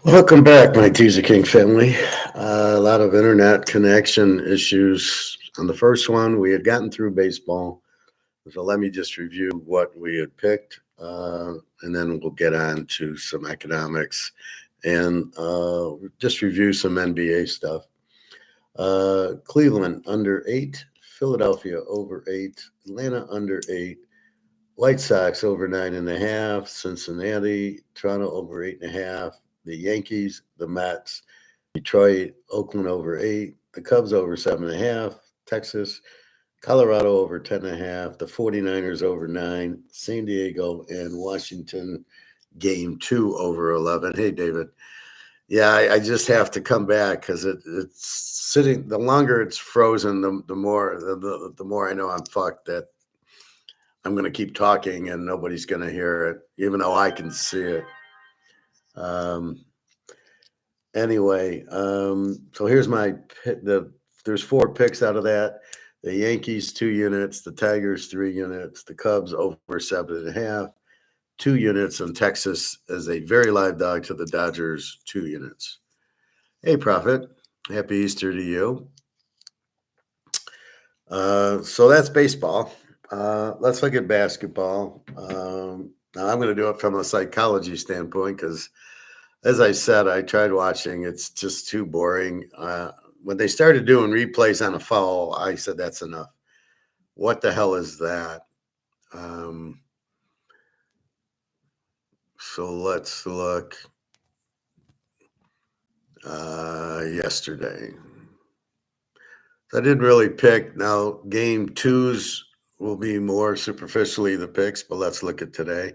Welcome back, my Teaserking family. A lot of internet connection issues on the first one. We had gotten through baseball, so let me just review what we had picked, and then we'll get on to some economics and just review some NBA stuff. Cleveland under 8, Philadelphia over 8, Atlanta under 8, White Sox over 9.5, Cincinnati, Toronto over 8.5, the Yankees, the Mets, Detroit, Oakland over 8, the Cubs over 7.5, Texas, Colorado over 10.5, the 49ers over 9, San Diego and Washington game 2 over 11. Hey, David. Yeah, I just have to come back because it's sitting. The longer it's frozen, the more the more I know I'm fucked. That I'm going to keep talking and nobody's going to hear it, even though I can see it. Um, so here's there's 4 picks out of that. The Yankees 2 units, the Tigers 3 units, the Cubs over 7.5, 2 units, and Texas is a very live dog to the Dodgers 2 units. Hey, Prophet, happy Easter to you. So that's baseball. Let's look at basketball. Now I'm going to do it from a psychology standpoint because, as I said, I tried watching. It's just too boring. When they started doing replays on a foul, I said, that's enough. What the hell is that? So let's look yesterday. I didn't really pick. Now, game 2s will be more superficially the picks, but let's look at today.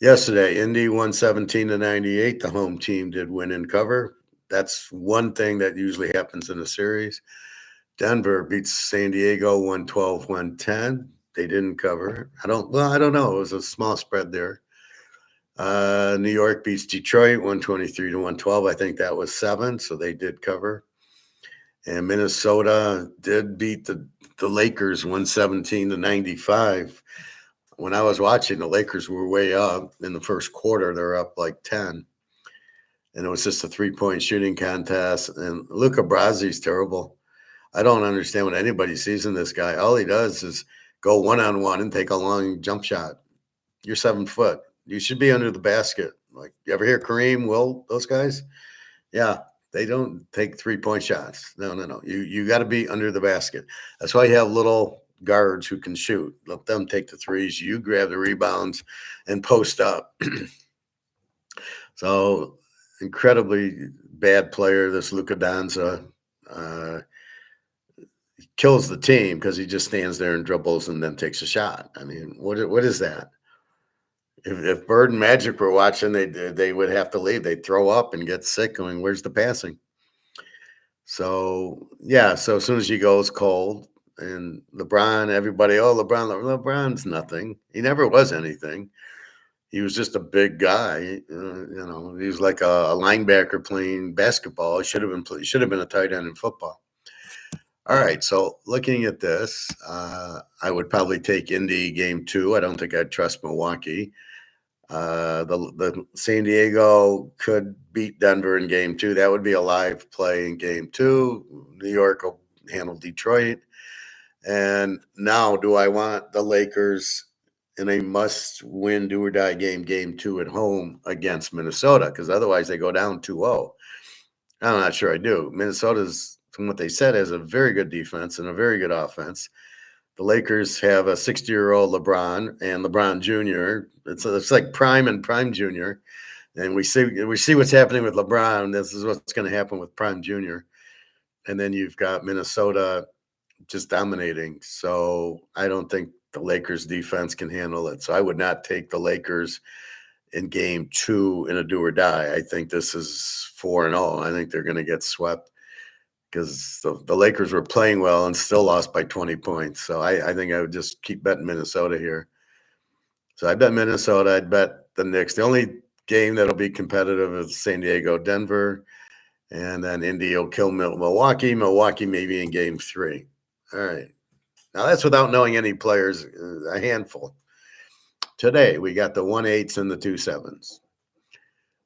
Yesterday, Indy won 17-98. The home team did win and cover. That's one thing that usually happens in a series. Denver beats San Diego 112-110. They didn't cover. I don't know. It was a small spread there. New York beats Detroit 123-112. I think that was 7, so they did cover. And Minnesota did beat the Lakers 117-95. When I was watching, the Lakers were way up in the first quarter. They're up like 10. And it was just a 3-point shooting contest. And Luca Brasi's terrible. I don't understand what anybody sees in this guy. All he does is go one-on-one and take a long jump shot. You're 7 foot. You should be under the basket. Like, you ever hear Kareem, Will, those guys? Yeah, they don't take 3-point shots. No. You got to be under the basket. That's why you have little guards who can shoot. Let them take the threes. You grab the rebounds and post up. So, incredibly bad player, this Luka Donza. Kills the team because he just stands there and dribbles and then takes a shot. I mean, what is that? If Bird and Magic were watching, they would have to leave. They'd throw up and get sick. I mean, where's the passing? So, yeah, so as soon as you go, it's cold. And LeBron, everybody, LeBron's nothing. He never was anything. He was just a big guy. He was like a linebacker playing basketball. He should have been a tight end in football. All right, so looking at this, I would probably take Indy game 2. I don't think I'd trust Milwaukee. The San Diego could beat Denver in game 2. That would be a live play in game 2. New York will handle Detroit. And now, do I want the Lakers in a must-win, do-or-die game 2 at home against Minnesota? Because otherwise they go down 2-0. I'm not sure I do. Minnesota's, from what they said, has a very good defense and a very good offense. The Lakers have a 60-year-old LeBron and LeBron Jr. It's like Prime and Prime Jr. And we see what's happening with LeBron. This is what's going to happen with Prime Jr. And then you've got Minnesota just dominating. So I don't think the Lakers defense can handle it. So I would not take the Lakers in game 2 in a do or die. I think this is 4-0. I think they're going to get swept because the Lakers were playing well and still lost by 20 points. So I think I would just keep betting Minnesota here. So I bet Minnesota. I'd bet the Knicks. The only game that'll be competitive is San Diego, Denver, and then Indy will kill Milwaukee. Milwaukee maybe in game 3. All right. Now that's without knowing any players, a handful. Today we got the 1-8s and the 2-7s.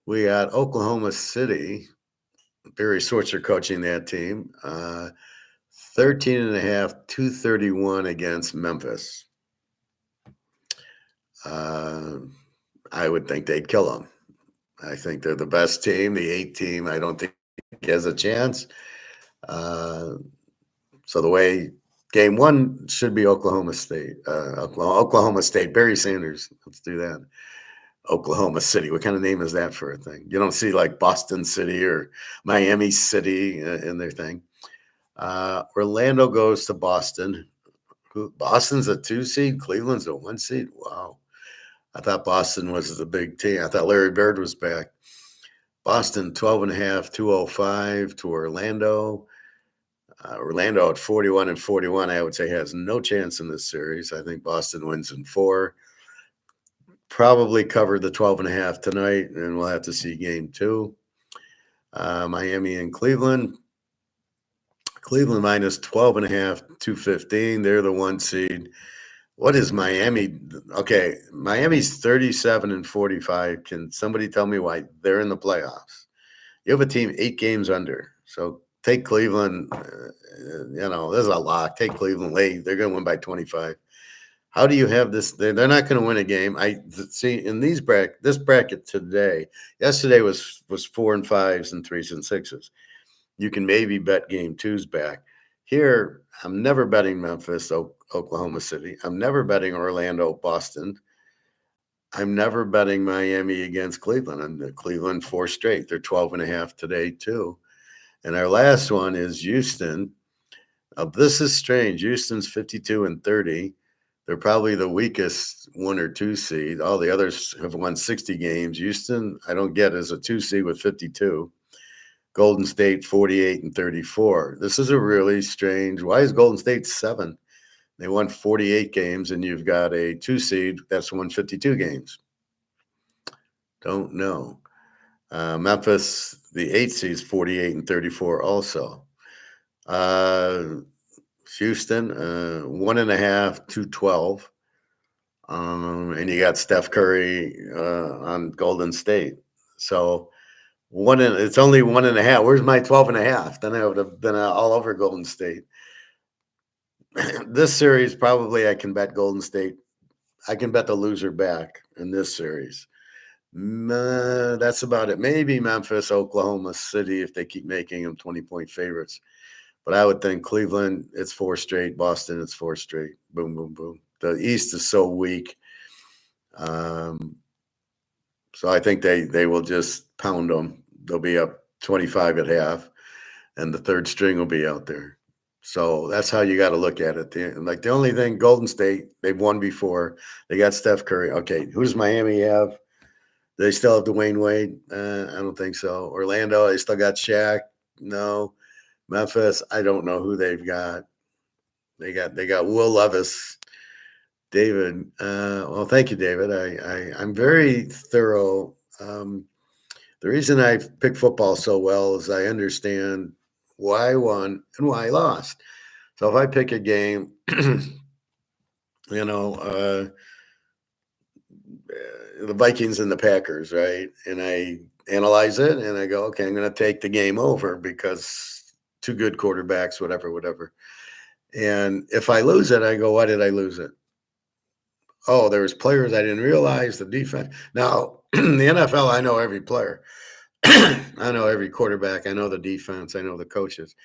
We got Oklahoma City. Barry Switzer coaching that team. 13.5, 231 against Memphis. I would think they'd kill them. I think they're the best team. The 8 team, I don't think has a chance. So the way game 1 should be Oklahoma State. Oklahoma State, Barry Sanders. Let's do that. Oklahoma City. What kind of name is that for a thing? You don't see like Boston City or Miami City in their thing. Orlando goes to Boston. Boston's a 2 seed. Cleveland's a 1 seed. Wow. I thought Boston was the big team. I thought Larry Bird was back. Boston 12.5, 205 to Orlando. Orlando at 41-41, I would say has no chance in this series. I think Boston wins in 4. Probably cover the 12.5 tonight, and we'll have to see game 2. Miami and Cleveland. Cleveland minus 12.5, 215. They're the 1 seed. What is Miami? Okay, Miami's 37-45. Can somebody tell me why they're in the playoffs? You have a team 8 games under. So take Cleveland. There's a lock. Take Cleveland late. They're going to win by 25. How do you have this? They're not going to win a game. I see in this bracket today. Yesterday was 4 and 5s and 3s and 6s. You can maybe bet game 2's back. Here, I'm never betting Memphis, Oklahoma City. I'm never betting Orlando, Boston. I'm never betting Miami against Cleveland. And Cleveland 4 straight. They're 12.5 today too. And our last one is Houston. This is strange. Houston's 52-30. They're probably the weakest 1 or 2 seed. All the others have won 60 games. Houston, I don't get as a 2 seed with 52. Golden State 48-34. This is a really strange. Why is Golden State 7? They won 48 games, and you've got a 2 seed that's won 52 games. Don't know. Memphis, the 8 seed, 48-34 also. Houston, 1.5, 212. And you got Steph Curry on Golden State. So it's only 1.5. Where's my 12.5? Then I would have been all over Golden State. This series, probably I can bet Golden State. I can bet the loser back in this series. That's about it. Maybe Memphis, Oklahoma City, if they keep making them 20-point favorites. But I would think Cleveland, it's 4 straight. Boston, it's 4 straight. Boom, boom, boom. The East is so weak. So I think they will just pound them. They'll be up 25 at half, and the third string will be out there. So that's how you got to look at it. The only thing, Golden State, they've won before. They got Steph Curry. Okay, who does Miami have? They still have Dwayne Wade? I don't think so. Orlando, they still got Shaq? No. Memphis, I don't know who they've got. They got Will Levis. David, well, thank you, David. I'm very thorough. The reason I pick football so well is I understand why I won and why I lost. So if I pick a game, the Vikings and the Packers, right? And I analyze it and I go, okay, I'm going to take the game over because 2 good quarterbacks, whatever. And if I lose it, I go, why did I lose it? Oh, there was players I didn't realize, the defense. Now, in the NFL, I know every player. I know every quarterback. I know the defense. I know the coaches.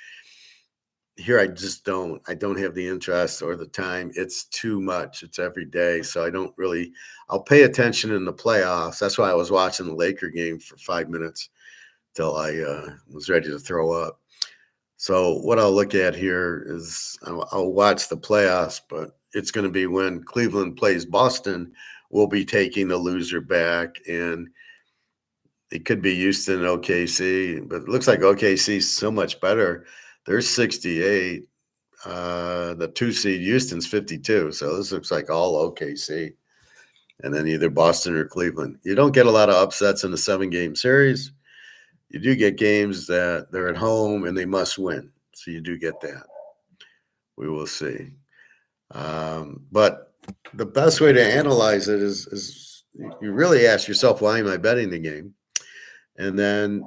Here, I just don't. I don't have the interest or the time. It's too much. It's every day. So I don't really – I'll pay attention in the playoffs. That's why I was watching the Laker game for 5 minutes till I was ready to throw up. So what I'll look at here is I'll watch the playoffs, but it's going to be when Cleveland plays Boston, we'll be taking the loser back, and it could be Houston, OKC, but it looks like OKC is so much better. They're 68. The 2 seed Houston's 52. So this looks like all OKC, and then either Boston or Cleveland. You don't get a lot of upsets in a 7-game series. You do get games that they're at home and they must win. So you do get that. We will see. But the best way to analyze it is you really ask yourself, why am I betting the game? And then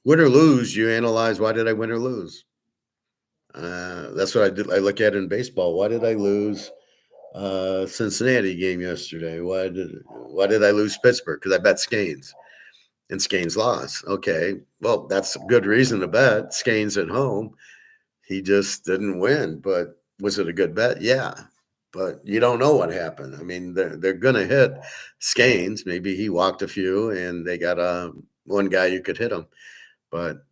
win or lose, you analyze, why did I win or lose? That's what I did. I look at in baseball. Why did I lose Cincinnati game yesterday? Why did I lose Pittsburgh? Because I bet Scanes and Scanes lost. Okay, well, that's a good reason to bet Scanes at home. He just didn't win, but was it a good bet? Yeah, but you don't know what happened. I mean, they're gonna hit Scanes. Maybe he walked a few, and they got one guy who could hit him. But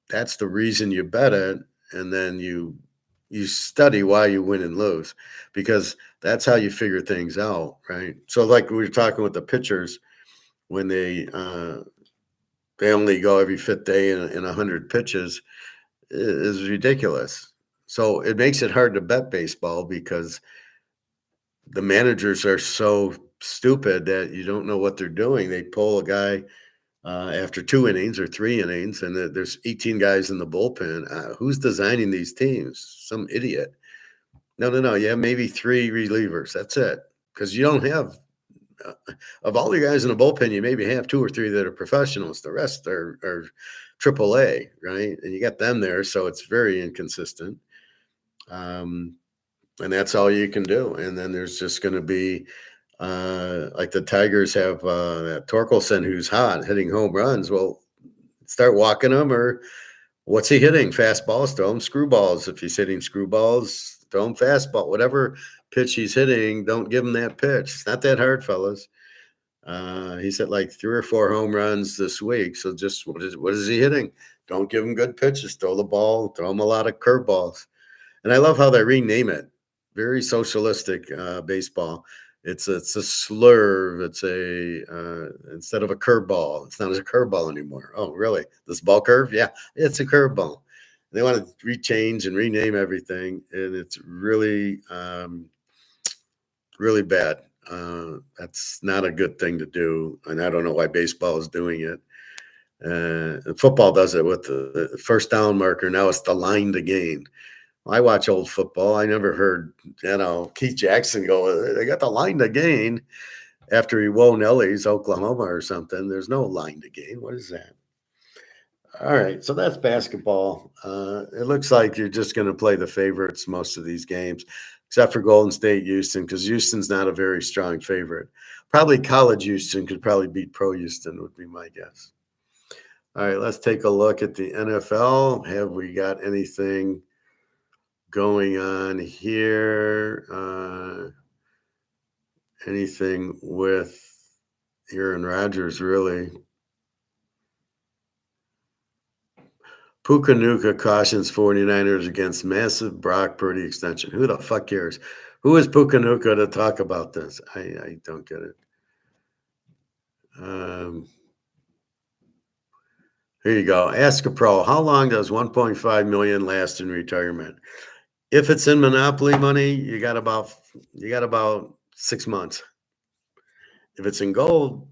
that's the reason you bet it, and then you study why you win and lose, because that's how you figure things out, right? So, like we were talking with the pitchers, when they only go every fifth day in 100 pitches, is ridiculous. So it makes it hard to bet baseball because the managers are so stupid that you don't know what they're doing. They pull a guy after 2 innings or 3 innings, and there's 18 guys in the bullpen. Who's designing these teams? Some idiot. No, no, no. Yeah, maybe 3 relievers. That's it. Because you don't have, uh, of all the guys in the bullpen, you maybe have 2 or 3 that are professionals. The rest are AAA, right? And you got them there, so it's very inconsistent. Um, and that's all you can do. And then there's just going to be like the Tigers have that Torkelson who's hot hitting home runs. Well, start walking him, or what's he hitting? Fastballs, throw him screwballs. If he's hitting screwballs, throw him fastball. Whatever pitch he's hitting, don't give him that pitch. It's not that hard, fellas. He's hit like 3 or 4 home runs this week. So just what is he hitting? Don't give him good pitches. Throw the ball, throw him a lot of curveballs. And I love how they rename it. Very socialistic baseball. It's a slurve. It's instead of a curveball, it's not a curveball anymore. Oh, really? This ball curve? Yeah, it's a curveball. They want to rechange and rename everything, and it's really really bad. That's not a good thing to do, and I don't know why baseball is doing it. Football does it with the first down marker. Now it's the line to gain. I watch old football. I never heard, Keith Jackson go, they got the line to gain after he won Ellie's Oklahoma or something. There's no line to gain. What is that? All right. So that's basketball. It looks like you're just going to play the favorites most of these games, except for Golden State Houston, because Houston's not a very strong favorite. Probably college Houston could probably beat pro Houston, would be my guess. All right. Let's take a look at the NFL. Have we got anything going on here? Anything with Aaron Rodgers, really? Puka cautions 49ers against massive Brock Purdy extension. Who the fuck cares? Who is Puka to talk about this? I don't get it. Here you go. Ask a pro. How long does 1.5 million last in retirement? If it's in Monopoly money, you got about 6 months. If it's in gold,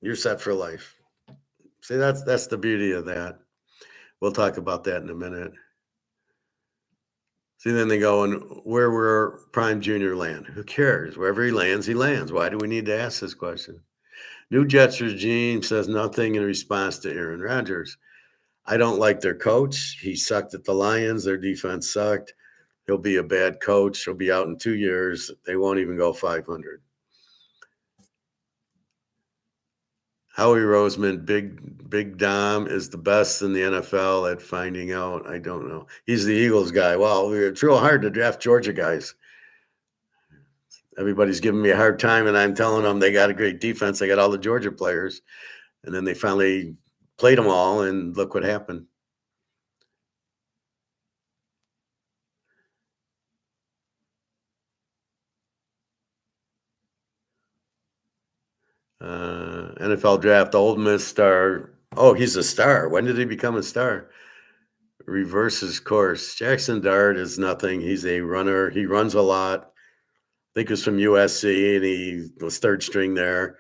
you're set for life. See, that's the beauty of that. We'll talk about that in a minute. See, then they go, and where will Prime Junior land? Who cares? Wherever he lands, he lands. Why do we need to ask this question? New Jets regime says nothing in response to Aaron Rodgers. I don't like their coach. He sucked at the Lions. Their defense sucked. He'll be a bad coach. He'll be out in 2 years. They won't even go 500. Howie Roseman, Big Dom, is the best in the NFL at finding out. I don't know. He's the Eagles guy. Well, it's real hard to draft Georgia guys. Everybody's giving me a hard time, and I'm telling them they got a great defense. They got all the Georgia players. And then they finally played them all, and look what happened. NFL draft, Ole Miss star. Oh, he's a star. When did he become a star? Reverses course. Jackson Dart is nothing. He's a runner. He runs a lot. I think he was from USC, and he was third string there.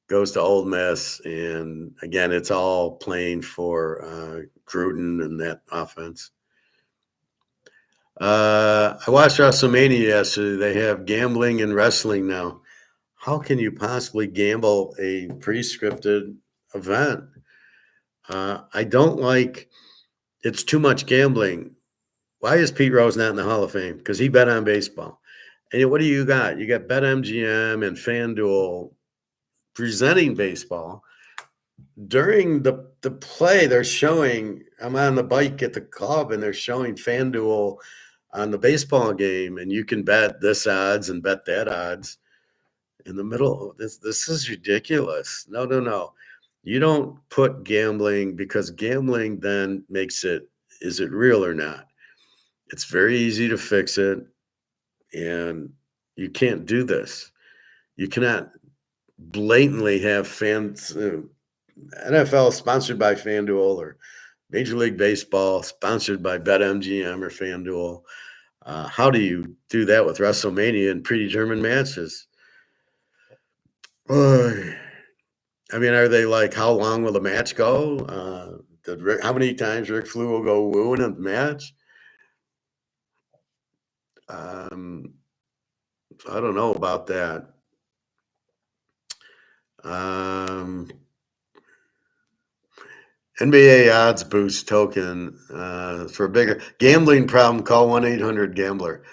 Goes to Ole Miss, and again, it's all playing for Gruden and that offense. I watched WrestleMania yesterday. They have gambling and wrestling now. How can you possibly gamble a pre-scripted event? I don't like it's too much gambling. Why is Pete Rose not in the Hall of Fame? Because he bet on baseball. And what do you got? You got BetMGM and FanDuel presenting baseball. During the play, they're showing I'm on the bike at the club and they're showing FanDuel on the baseball game, and you can bet this odds and bet that odds in the middle. This is ridiculous. No, no, no. You don't put gambling because gambling then makes it is it real or not? It's very easy to fix it, and you can't do this. You cannot blatantly have fans. NFL sponsored by FanDuel or Major League Baseball sponsored by BetMGM or FanDuel. How do you do that with WrestleMania and predetermined matches? I mean, are they like how long will the match go? How many times Rick Flew will go woo in a match? Um, I don't know about that. Um, NBA odds boost token for a bigger gambling problem. Call 1-800-GAMBLER.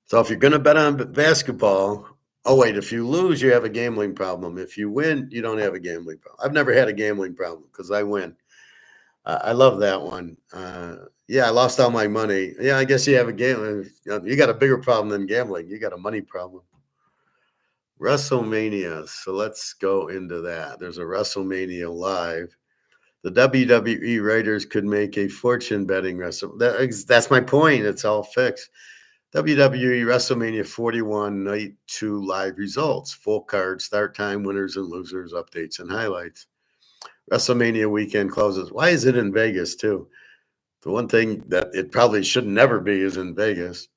So if you're going to bet on basketball, oh wait, if you lose, you have a gambling problem. If you win, you don't have a gambling problem. I've never had a gambling problem because I win. I love that one. Yeah, I lost all my money. Yeah, I guess you have a gambling. You got a bigger problem than gambling. You got a money problem. WrestleMania. So let's go into that. There's a WrestleMania live. The WWE writers could make a fortune betting That's my point. It's all fixed. WWE WrestleMania 41 Night 2 live results, full card, start time, winners and losers, updates and highlights. WrestleMania weekend closes. Why is it in Vegas too? The one thing that it probably should never be is in Vegas.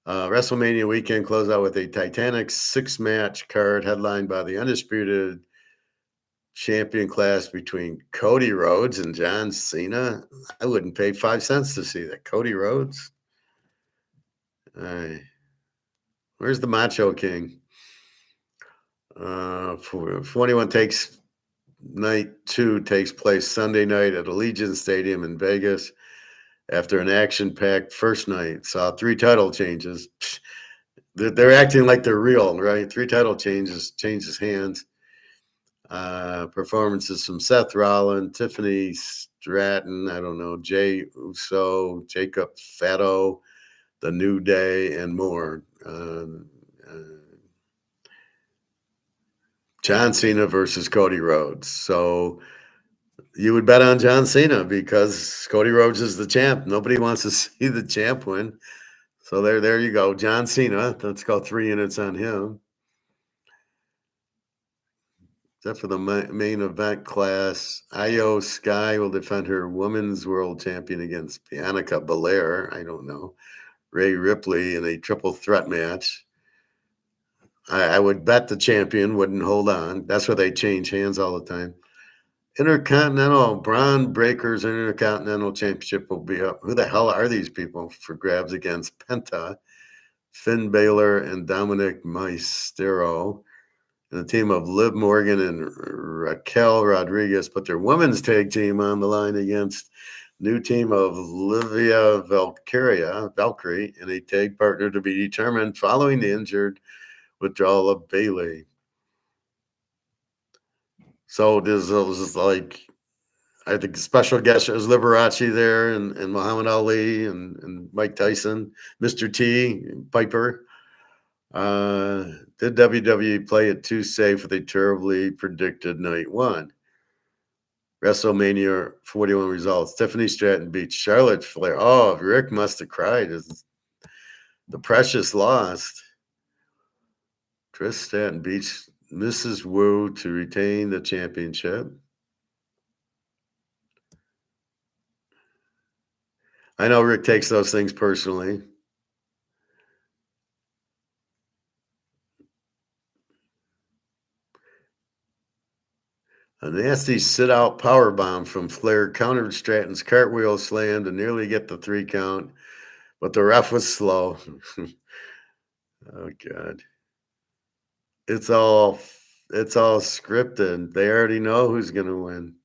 WrestleMania weekend closed out with a Titanic 6-match card headlined by the undisputed champion clash between Cody Rhodes and John Cena. I wouldn't pay 5 cents to see that. Cody Rhodes. Where's the Macho King? 41 takes night 2 takes place Sunday night at Allegiant Stadium in Vegas. After an action-packed first night, saw 3 title changes. They're acting like they're real, right? 3 title changes hands. Performances from Seth Rollins, Tiffany Stratton, I don't know, Jay Uso, Jacob Fatto, The New Day, and more. John Cena versus Cody Rhodes. So you would bet on John Cena because Cody Rhodes is the champ. Nobody wants to see the champ win. So there you go. John Cena. Let's go 3 units on him. Except for the main event class, Io Sky will defend her women's world champion against Bianca Belair. I don't know. Rhea Ripley in a triple threat match. I would bet the champion wouldn't hold on. That's where they change hands all the time. Intercontinental Braun Breakers Intercontinental Championship will be up. Who the hell are these people for grabs against Penta, Finn Balor, and Dominic Mysterio? And the team of Liv Morgan and Raquel Rodriguez put their women's tag team on the line against new team of Livia Valkyrie, and a tag partner to be determined following the injured withdrawal of Bayley. So this is like, I think special guest is Liberace there and Muhammad Ali and Mike Tyson, Mr. T, Piper. Did WWE play it too safe with a terribly predicted night 1? WrestleMania 41 results. Tiffany Stratton beats Charlotte Flair. Oh, Rick must have cried. The Precious lost. Trish Stratton beats Mrs. Wu to retain the championship. I know Rick takes those things personally. A nasty sit-out power bomb from Flair countered Stratton's cartwheel slam to nearly get the 3 count, but the ref was slow. Oh God! It's all scripted. They already know who's going to win.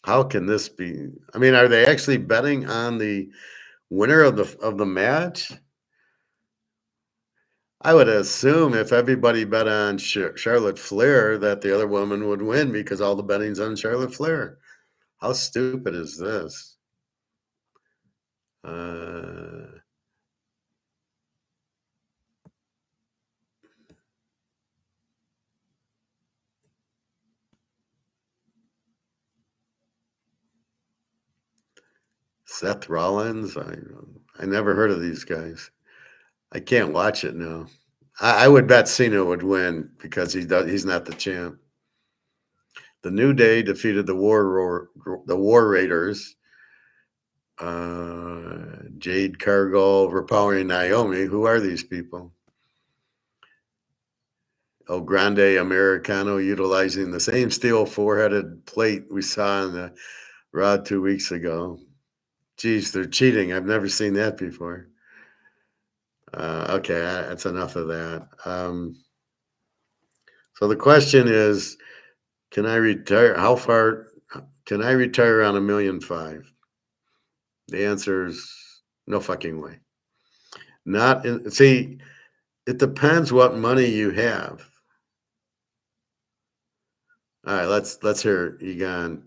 How can this be? I mean, are they actually betting on the winner of the match? I would assume if everybody bet on Charlotte Flair that the other woman would win because all the betting's on Charlotte Flair. How stupid is this? Uh, Seth Rollins. I never heard of these guys. I can't watch it now. I would bet Cena would win because he's not the champ. The New Day defeated the War Raiders. Jade Cargill repowering Naomi. Who are these people? El Grande Americano utilizing the same steel four-headed plate we saw in the Raw 2 weeks ago. Geez, they're cheating. I've never seen that before. Okay, that's enough of that. So the question is, can I retire? How far can I retire on $1.5 million? The answer is no fucking way. Not in. See, it depends what money you have. All right, let's hear Egon.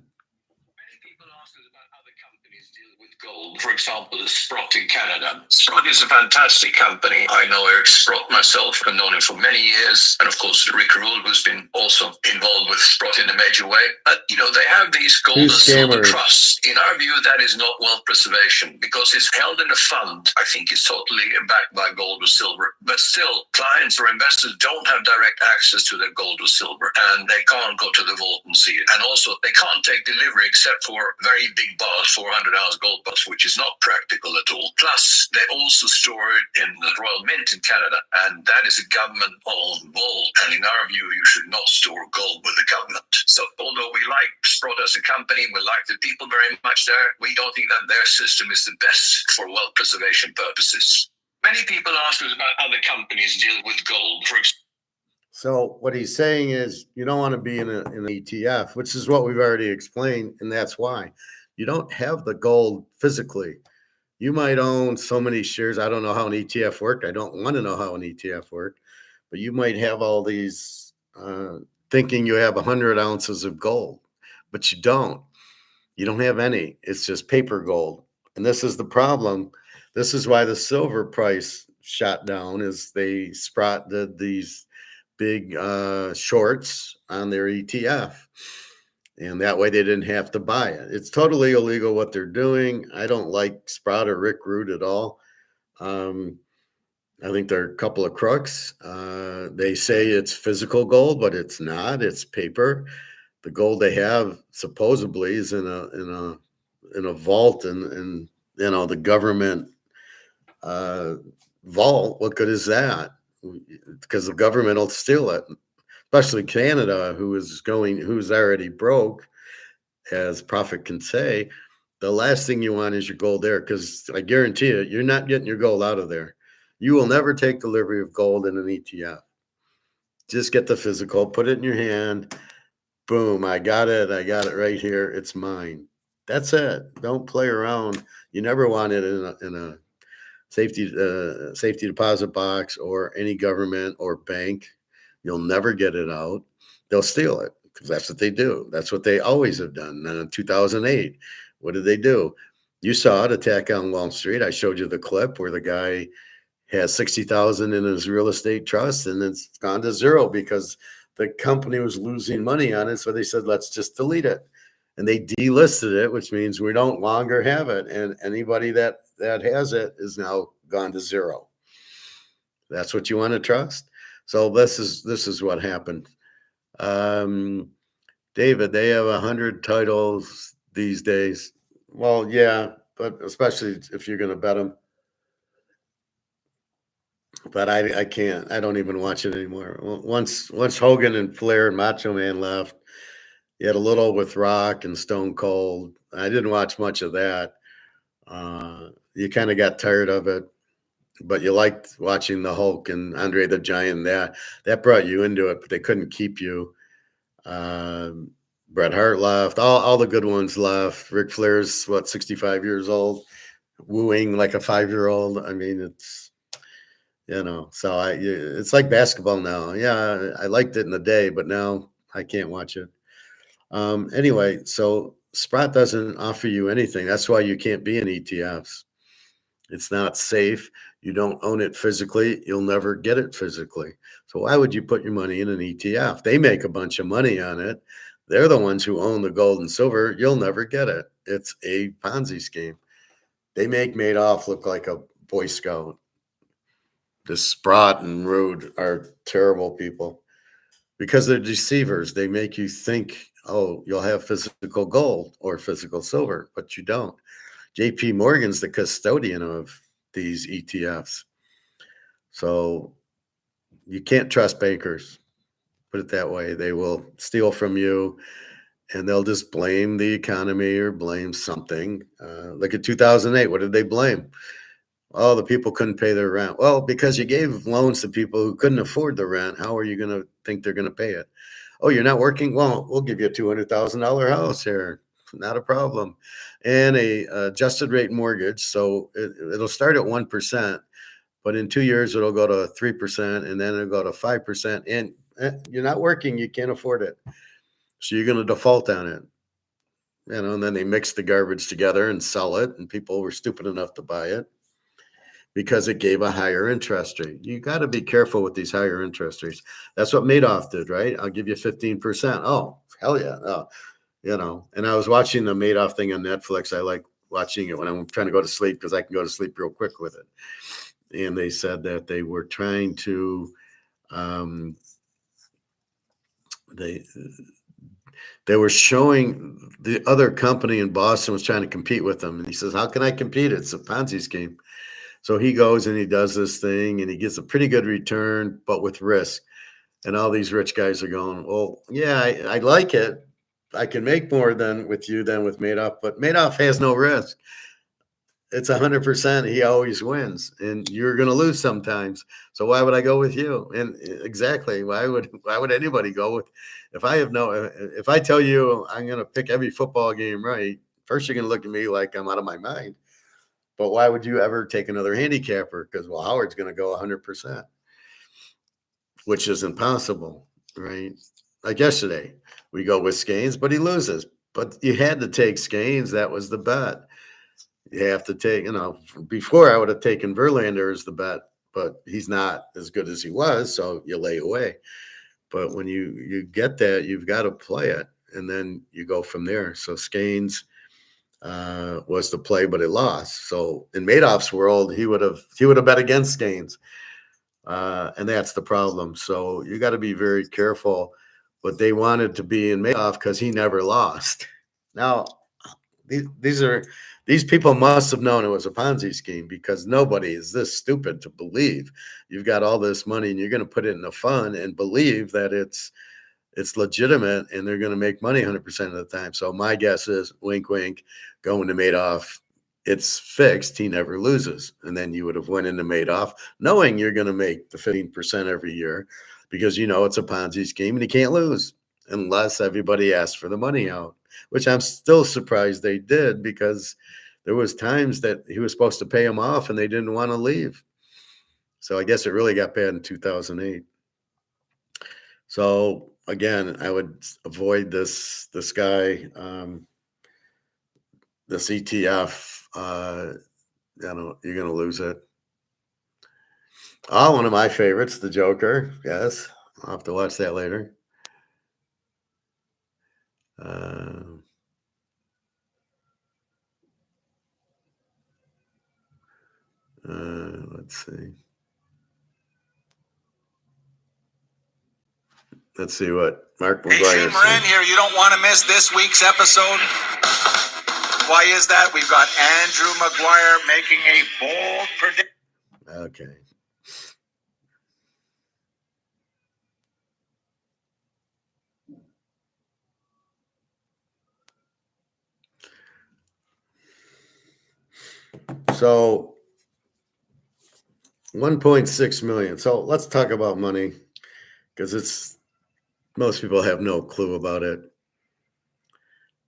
Gold. For example, Sprott in Canada. Sprott is a fantastic company. I know Eric Sprott myself. I've known him for many years. And of course, Rick Rule, who's been also involved with Sprott in a major way. But, they have these gold and silver trusts. In our view, that is not wealth preservation because it's held in a fund. I think it's totally backed by gold or silver. But still, clients or investors don't have direct access to their gold or silver. And they can't go to the vault and see it. And also, they can't take delivery except for very big bars, 400-ounce gold bars, which is not practical at all. Plus, they also store it in the Royal Mint in Canada, and that is a government-owned vault. And in our view, you should not store gold with the government. So, although we like Sprott as a company, we like the people very much there, we don't think that their system is the best for wealth preservation purposes. Many people ask us about other companies deal with gold. So what he's saying is you don't want to be in an ETF, which is what we've already explained, and that's why. You don't have the gold physically. You might own so many shares. I don't know how an ETF worked. I don't want to know how an ETF worked, but you might have all these thinking you have 100 ounces of gold, but you don't. You don't have any. It's just paper gold. And this is the problem. This is why the silver price shot down is they sprouted these big shorts on their ETF. And that way they didn't have to buy it. It's totally illegal what they're doing. I don't like Sprout or Rick Root at all. I think they're a couple of crooks. They say it's physical gold, but it's not. It's paper. The gold they have supposedly is in a vault and the government vault. What good is that? Because the government will steal it. Especially Canada, who's already broke, as Prophet can say, the last thing you want is your gold there, because I guarantee you, you're not getting your gold out of there. You will never take delivery of gold in an ETF. Just get the physical, put it in your hand. Boom, I got it right here. It's mine. That's it. Don't play around. You never want it in a safety deposit box or any government or bank. You'll never get it out. They'll steal it because that's what they do. That's what they always have done. And in 2008, what did they do? You saw it, Attack on Wall Street. I showed you the clip where the guy has 60,000 in his real estate trust and it's gone to zero because the company was losing money on it. So they said, let's just delete it. And they delisted it, which means we don't longer have it. And anybody that has it is now gone to zero. That's what you want to trust. So this is what happened. David, they have 100 titles these days. Well, yeah, but especially if you're going to bet them. But I can't. I don't even watch it anymore. Once Hogan and Flair and Macho Man left, you had a little with Rock and Stone Cold. I didn't watch much of that. You kind of got tired of it. But you liked watching the Hulk and Andre the Giant. That brought you into it, but they couldn't keep you. Bret Hart left. All the good ones left. Ric Flair's what, 65 years old, wooing like a 5-year-old. I mean, so it's like basketball now. Yeah, I liked it in the day, but now I can't watch it. Anyway, so Sprott doesn't offer you anything. That's why you can't be in ETFs. It's not safe. You don't own it physically. You'll never get it physically. So why would you put your money in an ETF? They make a bunch of money on it. They're the ones who own the gold and silver. You'll never get it. It's a Ponzi scheme. They make Madoff look like a Boy Scout. The Sprott and Rude are terrible people because they're deceivers. They make you think, oh, you'll have physical gold or physical silver, but you don't. JP Morgan's the custodian of these ETFs. So you can't trust bankers. Put it that way. They will steal from you and they'll just blame the economy or blame something. Look at 2008. What did they blame? Oh, the people couldn't pay their rent. Well, because you gave loans to people who couldn't afford the rent, how are you going to think they're going to pay it? Oh, you're not working? Well, we'll give you a $200,000 house here. Not a problem. And a adjusted rate mortgage. So it'll start at 1%, but in 2 years, it'll go to 3%, and then it'll go to 5%. And you're not working. You can't afford it. So you're going to default on it. And then they mix the garbage together and sell it. And people were stupid enough to buy it because it gave a higher interest rate. You got to be careful with these higher interest rates. That's what Madoff did, right? I'll give you 15%. Oh, hell yeah. And I was watching the Madoff thing on Netflix. I like watching it when I'm trying to go to sleep because I can go to sleep real quick with it. And they said that they were trying to, they were showing the other company in Boston was trying to compete with them. And he says, how can I compete? It's a Ponzi scheme. So he goes and he does this thing and he gets a pretty good return, but with risk. And all these rich guys are going, well, yeah, I like it. I can make more than with you than with Madoff, but Madoff has no risk. It's 100%. He always wins, and you're going to lose sometimes. So why would I go with you? And exactly, why would anybody go with? If I tell you I'm going to pick every football game right, first you're going to look at me like I'm out of my mind. But why would you ever take another handicapper? Because Howard's going to go 100%, which is impossible, right? Like yesterday, we go with Skanes, but he loses. But you had to take Skanes. That was the bet. You have to take, before I would have taken Verlander as the bet, but he's not as good as he was, so you lay away. But when you get that, you've got to play it, and then you go from there. So Skanes was the play, but it lost. So in Madoff's world, he would have bet against Skanes, and that's the problem. So you got to be very careful. But they wanted to be in Madoff because he never lost. Now these people must have known it was a Ponzi scheme because nobody is this stupid to believe you've got all this money and you're going to put it in a fund and believe that it's legitimate and they're going to make money 100% of the time. So my guess is, wink, wink, going to Madoff, it's fixed. He never loses. And then you would have went into Madoff knowing you're going to make the 15% every year because it's a Ponzi scheme and you can't lose unless everybody asks for the money out, which I'm still surprised they did because there was times that he was supposed to pay them off and they didn't want to leave. So I guess it really got bad in 2008. So again, I would avoid this guy, this ETF. You're going to lose it. Oh, one of my favorites, the Joker. Yes, I'll have to watch that later. Let's see. Let's see what Mark McGuire. Hey, Shane Moran here. You don't want to miss this week's episode. Why is that? We've got Andrew McGuire making a bold prediction. Okay. So 1.6 million. So let's talk about money because most people have no clue about it.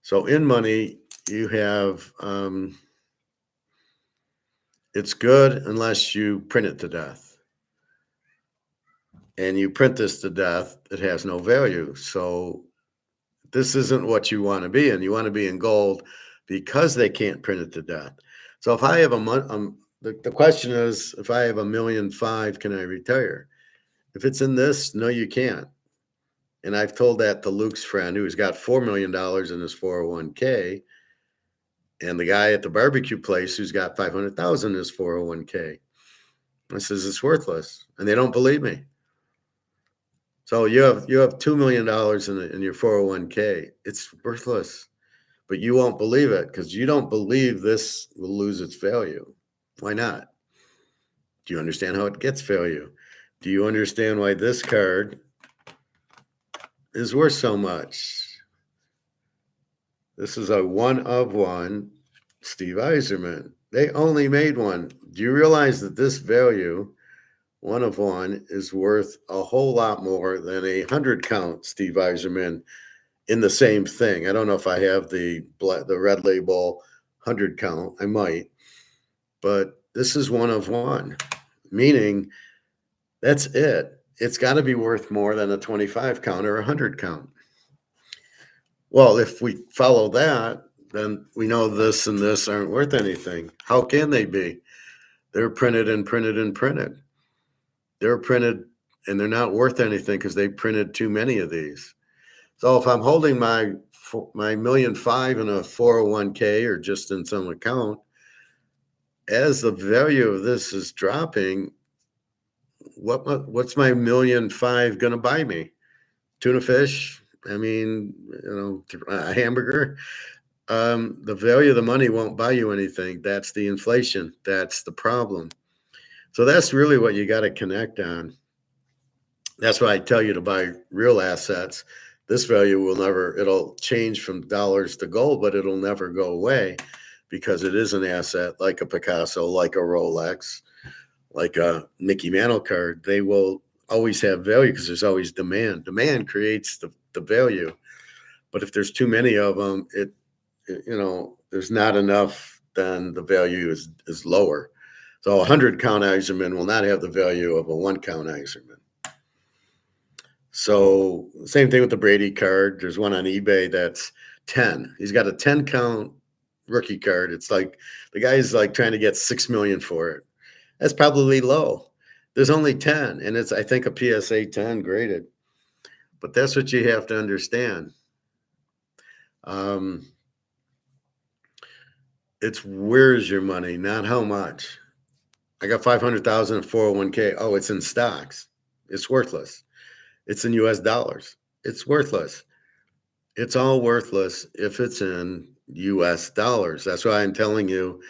So in money, you have it's good unless you print it to death. And you print this to death, it has no value. So this isn't what you want to be in. You want to be in gold because they can't print it to death. So if I have the question is, if I have $1.5 million, can I retire? If it's in this, no, you can't. And I've told that to Luke's friend who's got $4 million in his 401k, and the guy at the barbecue place who's got 500,000 in his 401k. I says it's worthless, and they don't believe me. So you have $2 million in your 401k. It's worthless, but you won't believe it because you don't believe this will lose its value. Why not? Do you understand how it gets value? Do you understand why this card is worth so much? This is a 1 of 1 Steve Yzerman. They only made one. Do you realize that this value, 1 of 1, is worth a whole lot more than a 100 count Steve Yzerman in the same thing? I don't know if I have the red label 100 count. I might. But this is 1 of 1, meaning that's it. It's got to be worth more than a 25 count or a 100 count. Well, if we follow that, then we know this and this aren't worth anything. How can they be? They're printed and printed and printed. They're printed and they're not worth anything because they printed too many of these. So if I'm holding my $1.5 million in a 401k or just in some account, as the value of this is dropping, what's my $1.5 million going to buy me? Tuna fish? I mean, a hamburger. The value of the money won't buy you anything. That's the inflation. That's the problem. So that's really what you got to connect on. That's why I tell you to buy real assets. This value it'll change from dollars to gold, but it'll never go away because it is an asset like a Picasso, like a Rolex, like a Mickey Mantle card. They will always have value because there's always demand. Demand creates the value. But if there's too many of them, there's not enough, then the value is lower. So a 100 count Yzerman will not have the value of a 1 count Yzerman. So same thing with the Brady card. There's one on eBay that's 10. He's got a 10 count rookie card. It's like the guy's like trying to get 6 million for it. That's probably low. There's only 10, and it's, I think, a PSA 10 graded. But that's what you have to understand. It's where's your money, not how much. I got 500,000 in 401k. Oh, it's in stocks. It's worthless. It's in US dollars. It's worthless. It's all worthless if it's in US dollars. That's why I'm telling you,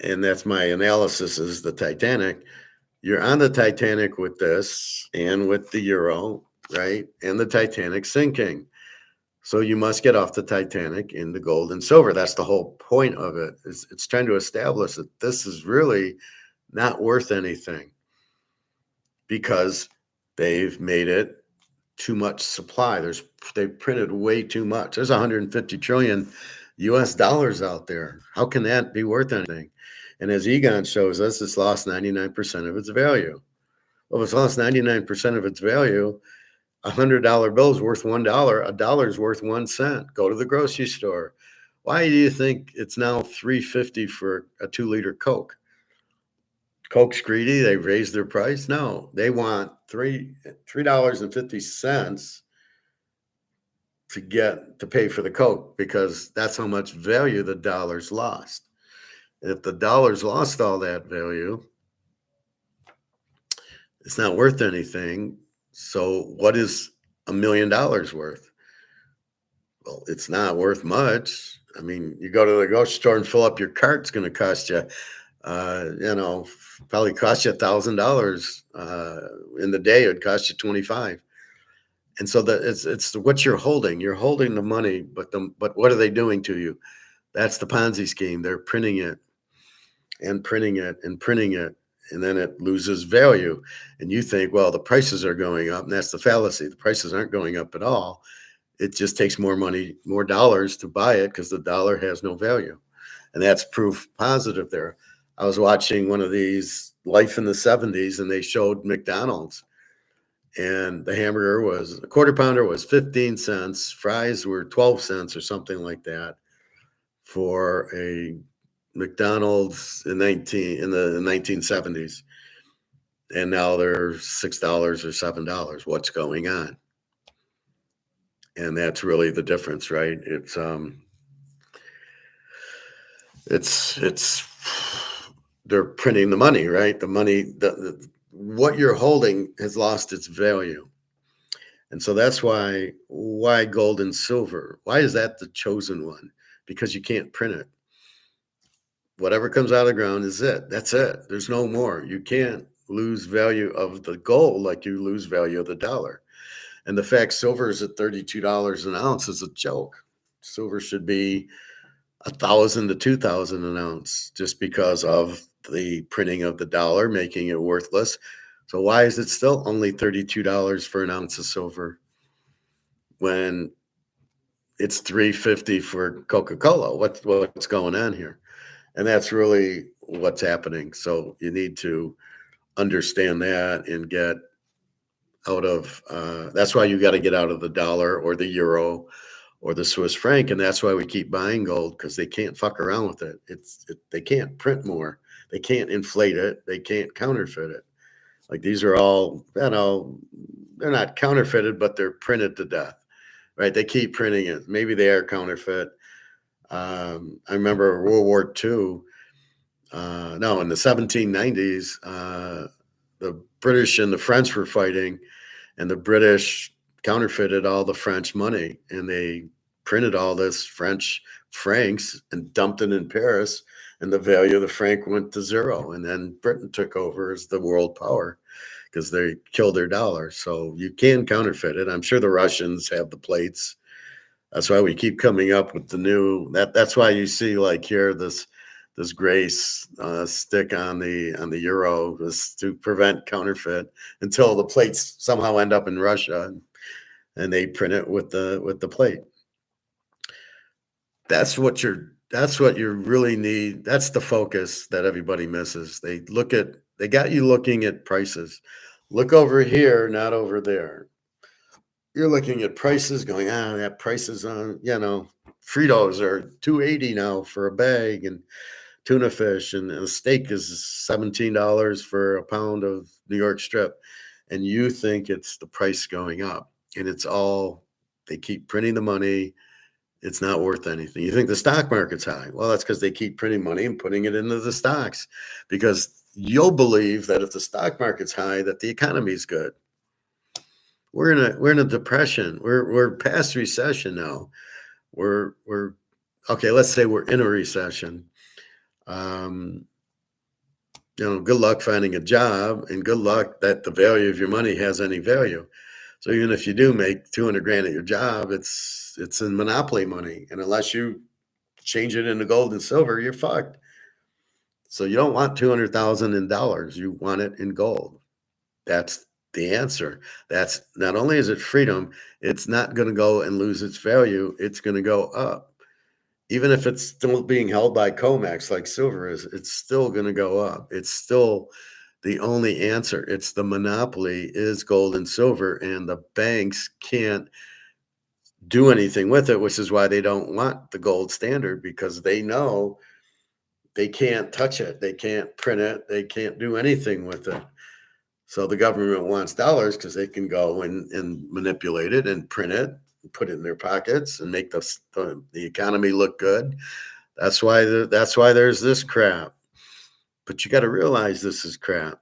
and that's my analysis, is the Titanic. You're on the Titanic with this and with the euro, right? And the Titanic sinking. So you must get off the Titanic in the gold and silver. That's the whole point of it. It's trying to establish that this is really not worth anything because they've made it too much supply. They've printed way too much. There's 150 trillion US dollars out there. How can that be worth anything? And as Egon shows us, it's lost 99% of its value. Well, if it's lost 99% of its value, $100 bill is worth $1. A dollar is worth 1 cent. Go to the grocery store. Why do you think it's now $3.50 for a 2-liter Coke? Coke's greedy. They raised their price. No, they want $3.50 to pay for the Coke because that's how much value the dollar's lost. And if the dollar's lost all that value, it's not worth anything. So what is $1 million worth? Well, it's not worth much. I mean, you go to the grocery store and fill up your cart, it's going to cost you, probably cost you $1,000. In the day, it would cost you $25. And so that it's what you're holding. You're holding the money, but what are they doing to you? That's the Ponzi scheme. They're printing it and printing it and printing it. And then it loses value. And you think, well, the prices are going up. And that's the fallacy. The prices aren't going up at all. It just takes more money, more dollars to buy it because the dollar has no value. And that's proof positive there. I was watching one of these Life in the 70s, and they showed McDonald's, and the hamburger was a quarter pounder was 15 cents, fries were 12 cents or something like that for a McDonald's in the 1970s. And now they're $6 or $7. What's going on? And that's really the difference, right? It's they're printing the money, right? The money, what you're holding has lost its value. And so that's why gold and silver. Why is that the chosen one? Because you can't print it. Whatever comes out of the ground is it. That's it. There's no more. You can't lose value of the gold like you lose value of the dollar. And the fact silver is at $32 an ounce is a joke. Silver should be $1,000 to $2,000 an ounce just because of the printing of the dollar, making it worthless. So why is it still only $32 for an ounce of silver when it's $3.50 for Coca-Cola? What's going on here? And that's really what's happening. So you need to understand that and get out of that's why you got to get out of the dollar or the euro or the Swiss franc. And that's why we keep buying gold, because they can't fuck around with it. They can't print more. They can't inflate it. They can't counterfeit it. Like these are all, they're not counterfeited, but they're printed to death, right? They keep printing it. Maybe they are counterfeit. I remember World War II. No, in the 1790s, the British and the French were fighting, and the British counterfeited all the French money, and they printed all this French francs and dumped it in Paris, and the value of the franc went to zero. And then Britain took over as the world power because they killed their dollar. So you can counterfeit it. I'm sure the Russians have the plates. That's why we keep coming up with the new. That's why you see like here this grace stick on the euro is to prevent counterfeit until the plates somehow end up in Russia and they print it with the plate. That's what you really need. That's the focus that everybody misses. They got you looking at prices. Look over here, not over there. You're looking at prices going, that price is on, Fritos are $2.80 now for a bag, and tuna fish and a steak is $17 for a pound of New York strip. And you think it's the price going up, and it's all, they keep printing the money. It's not worth anything. You think the stock market's high. Well, that's because they keep printing money and putting it into the stocks, because you'll believe that if the stock market's high, that the economy's good. We're in a depression. We're past recession now. We're okay. Let's say we're in a recession. Good luck finding a job, and good luck that the value of your money has any value. So even if you do make 200 grand at your job, it's in monopoly money, and unless you change it into gold and silver, you're fucked. So you don't want 200,000 in dollars. You want it in gold. That's the answer. That's not only is it freedom, it's not going to go and lose its value. It's going to go up. Even if it's still being held by comex like silver is, it's still going to go up. It's still the only answer. It's the monopoly is gold and silver, and the banks can't do anything with it, which is why they don't want the gold standard, because they know they can't touch it. They can't print it. They can't do anything with it. So the government wants dollars because they can go and manipulate it and print it, and put it in their pockets and make the economy look good. That's why there's this crap. But you got to realize this is crap.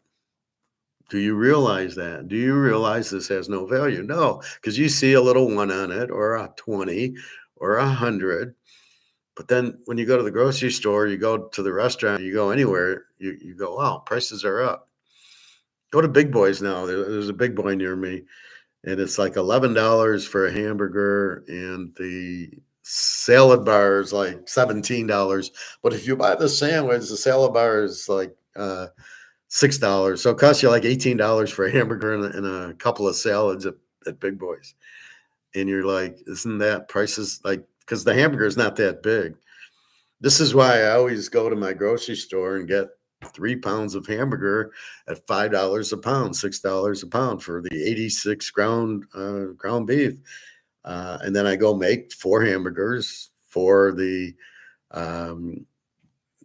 Do you realize that? Do you realize this has no value? No, because you see a little one on it, or a 20 or 100. But then when you go to the grocery store, you go to the restaurant, you go anywhere, you go, wow, prices are up. Go to Big Boys now. There's a Big Boy near me, and it's like $11 for a hamburger, and the salad bar is like $17. But if you buy the sandwich, the salad bar is like $6. So it costs you like $18 for a hamburger and a couple of salads at Big Boys. And you're like, isn't that prices like, because the hamburger is not that big. This is why I always go to my grocery store and get 3 pounds of hamburger at $5 a pound, $6 a pound for the 86 ground beef. And then I go make 4 hamburgers for the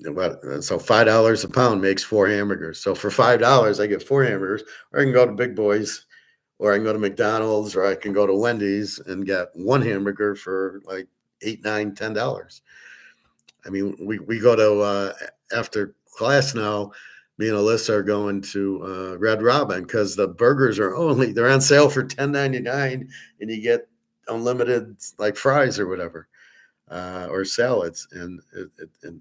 so $5 a pound makes 4 hamburgers. So for $5, I get 4 hamburgers, or I can go to Big Boys, or I can go to McDonald's, or I can go to Wendy's and get 1 hamburger for like $8, $9, $10. I mean, we go to after class now. Me and Alyssa are going to Red Robin because the burgers they're on sale for $10.99, and you get unlimited like fries or whatever. Or salads, and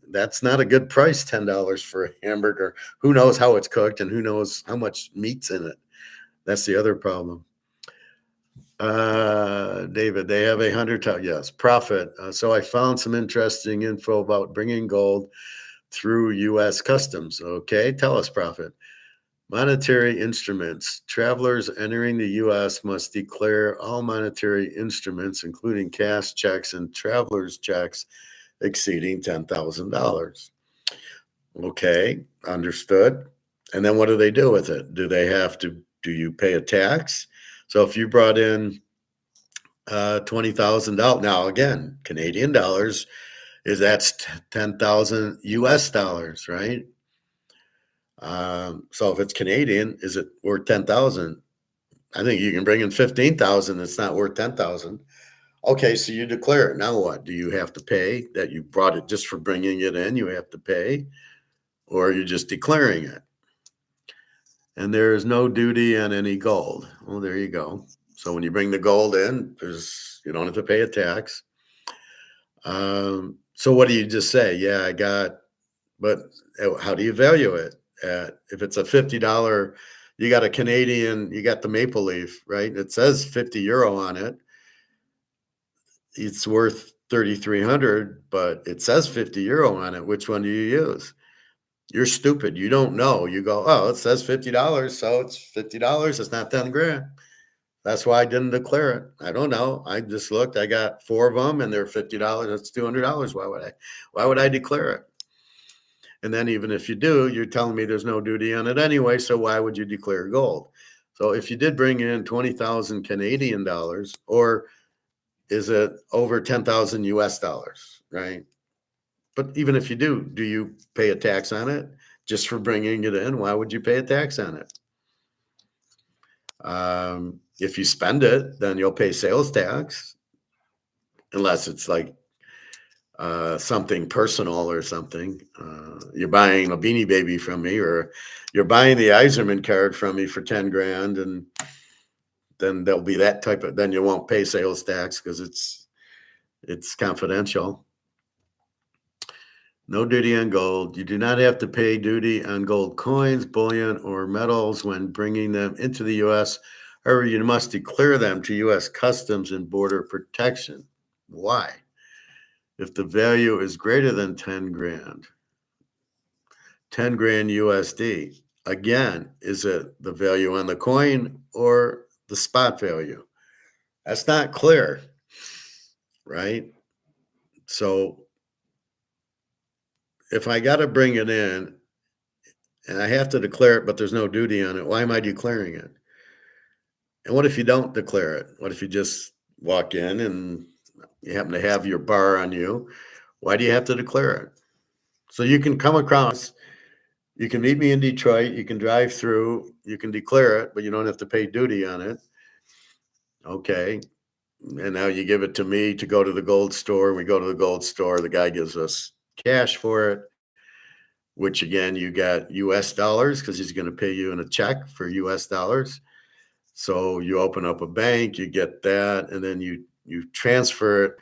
that's not a good price. $10 for a hamburger. Who knows how it's cooked, and who knows how much meat's in it? That's the other problem. David, they have 100. Yes, profit. So I found some interesting info about bringing gold through U.S. customs. Okay, tell us, Profit. Monetary instruments. Travelers entering the U.S. must declare all monetary instruments, including cash checks and traveler's checks exceeding $10,000. Okay, understood. And then what do they do with it? Do you pay a tax? So if you brought in $20,000, now again, Canadian dollars, that's 10,000 US dollars, right? So if it's Canadian, is it worth 10,000? I think you can bring in 15,000. It's not worth 10,000. Okay, so you declare it. Now what? Do you have to pay that you brought it just for bringing it in? You have to pay, or you're just declaring it. And there is no duty on any gold. Well, there you go. So when you bring the gold in, you don't have to pay a tax. So what do you just say? Yeah, I got, but how do you value it? If it's a $50, you got a Canadian, you got the maple leaf, right? It says 50 euro on it. It's worth 3,300, but it says 50 euro on it. Which one do you use? You're stupid. You don't know. You go, oh, it says $50, so it's $50. It's not 10 grand. That's why I didn't declare it. I don't know. I just looked. I got 4 of them, and they're $50. That's $200. Why would I declare it? And then even if you do, you're telling me there's no duty on it anyway. So why would you declare gold? So if you did bring in 20,000 Canadian dollars, or is it over 10,000 US dollars, right? But even if you do you pay a tax on it just for bringing it in? Why would you pay a tax on it? If you spend it, then you'll pay sales tax, unless it's like something personal or something. You're buying a Beanie Baby from me, or you're buying the Iserman card from me for 10 grand, and then there'll be that type of, then you won't pay sales tax because it's confidential. No duty on gold. You do not have to pay duty on gold coins, bullion, or metals when bringing them into the U.S. However, you must declare them to U.S. Customs and Border Protection. Why? If the value is greater than 10 grand, 10 grand USD, again, is it the value on the coin or the spot value? That's not clear, right? So if I got to bring it in and I have to declare it, but there's no duty on it, why am I declaring it? And what if you don't declare it? What if you just walk in and you happen to have your bar on you? Why do you have to declare it? So you can come across, you can meet me in Detroit, you can drive through, you can declare it, but you don't have to pay duty on it. Okay. And now you give it to me to go to the gold store. We go to the gold store. The guy gives us cash for it, which again, you got US dollars because he's going to pay you in a check for US dollars. So you open up a bank, you get that, and then you transfer it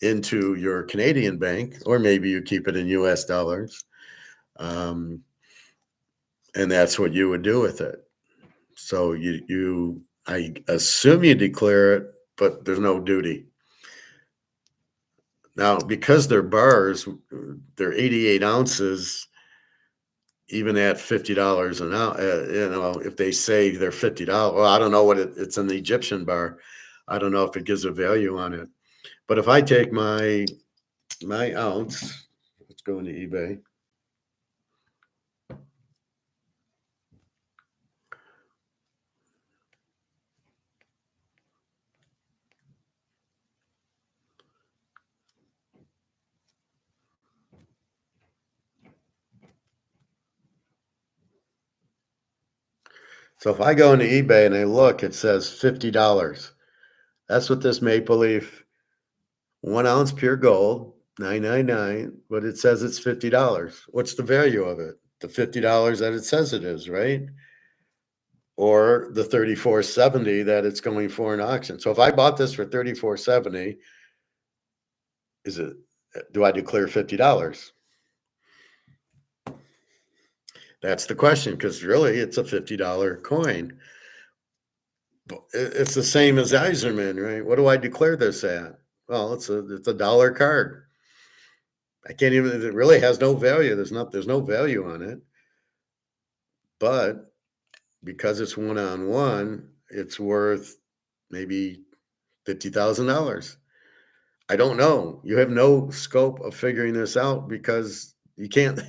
into your Canadian bank, or maybe you keep it in US dollars. And that's what you would do with it. So I assume you declare it, but there's no duty. Now, because they're bars, they're 88 ounces, even at $50 an ounce. If they say they're $50, well, I don't know what it's an Egyptian bar. I don't know if it gives a value on it. But if I take my ounce, let's go into eBay. So if I go into eBay and I look, it says $50. That's what this maple leaf 1 ounce pure gold, $9.99, but it says it's $50. What's the value of it? The $50 that it says it is, right? Or the $34.70 that it's going for in auction. So if I bought this for $34.70, do I declare $50? That's the question, because really it's a $50 coin. It's the same as Iserman, right? What do I declare this at? Well, it's a dollar card. I can't even. It really has no value. There's no value on it. But because it's one-on-one, it's worth maybe $50,000. I don't know. You have no scope of figuring this out because you can't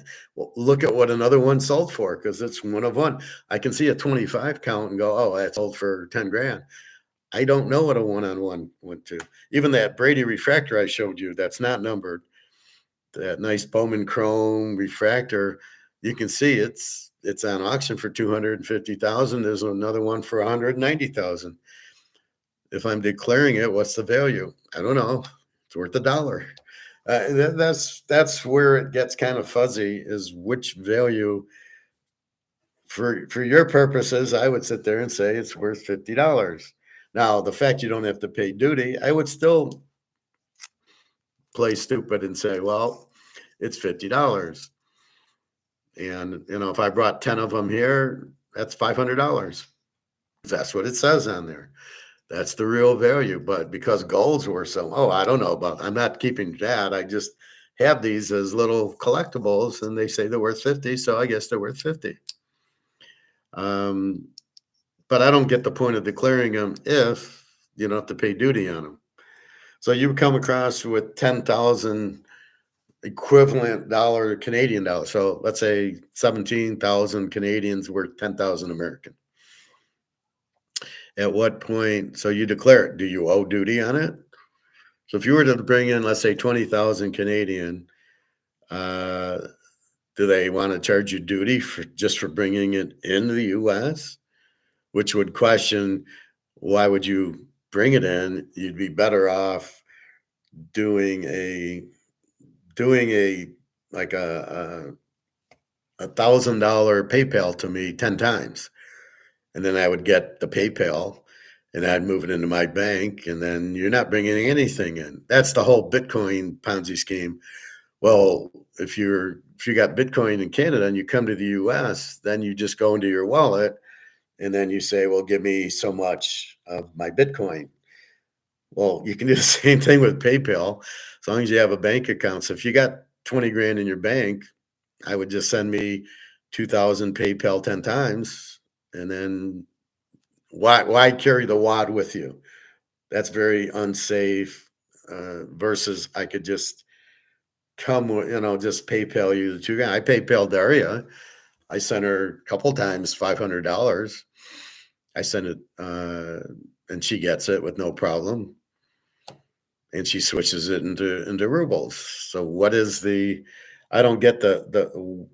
look at what another one sold for because it's one of one. I can see a 25 count and go, oh, that sold for 10 grand. I don't know what a one-on-one went to. Even that Brady refractor I showed you, that's not numbered. That nice Bowman Chrome refractor, you can see it's on auction for 250,000. There's another one for 190,000. If I'm declaring it, what's the value? I don't know. It's worth $1. That's where it gets kind of fuzzy. Is which value for your purposes? I would sit there and say it's worth $50. Now, the fact you don't have to pay duty, I would still play stupid and say, well, it's $50. And, if I brought 10 of them here, that's $500. That's what it says on there. That's the real value. But because golds were so, I don't know I'm not keeping that. I just have these as little collectibles and they say they're worth 50. So I guess they're worth 50. But I don't get the point of declaring them if you don't have to pay duty on them. So you come across with 10,000 equivalent Canadian dollar. So let's say 17,000 Canadians worth 10,000 American. At what point? So you declare it. Do you owe duty on it? So if you were to bring in, let's say 20,000 Canadian, do they want to charge you duty just for bringing it into the U.S.? Which would question, why would you bring it in? You'd be better off doing a like a $1,000 PayPal to me 10 times. And then I would get the PayPal and I'd move it into my bank. And then you're not bringing anything in. That's the whole Bitcoin Ponzi scheme. Well, if you got Bitcoin in Canada and you come to the US, then you just go into your wallet and then you say, well, give me so much of my Bitcoin. Well, you can do the same thing with PayPal as long as you have a bank account. So if you got 20 grand in your bank, I would just send me 2,000 PayPal 10 times. And then why carry the wad with you? That's very unsafe versus I could just come with, just PayPal you the 2 grand. I PayPal Daria. I sent her a couple times $500. I sent it and she gets it with no problem. And she switches it into rubles. So what is I don't get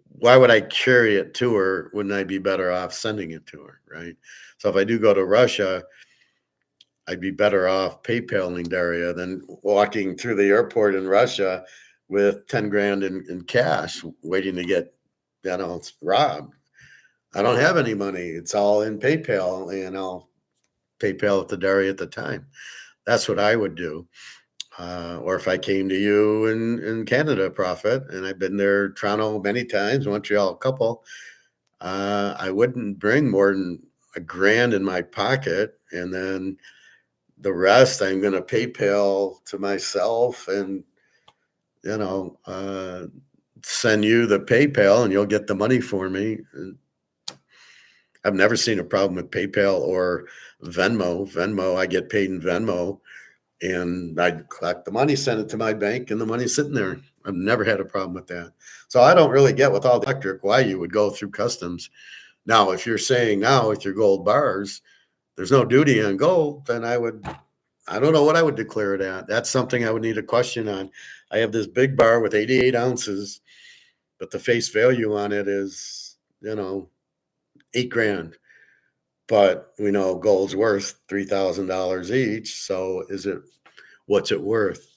why would I carry it to her? Wouldn't I be better off sending it to her, right? So if I do go to Russia, I'd be better off PayPaling Daria than walking through the airport in Russia with 10 grand in cash, waiting to get, robbed. I don't have any money. It's all in PayPal, and I'll PayPal it to Daria at the time. That's what I would do. Or if I came to you in Canada, Prophet, and I've been there, Toronto many times, Montreal a couple, I wouldn't bring more than $1 grand in my pocket, and then the rest I'm going to PayPal to myself, and send you the PayPal, and you'll get the money for me. I've never seen a problem with PayPal or Venmo. I get paid in Venmo, and I collect the money, send it to my bank, and the money's sitting there. I've never had a problem with that. So I don't really get with all the electric why you would go through customs. Now, if you're saying now with your gold bars, there's no duty on gold, then I don't know what I would declare it at. That's something I would need a question on. I have this big bar with 88 ounces, but the face value on it is, $8,000. But we know gold's worth $3,000 each. So what's it worth?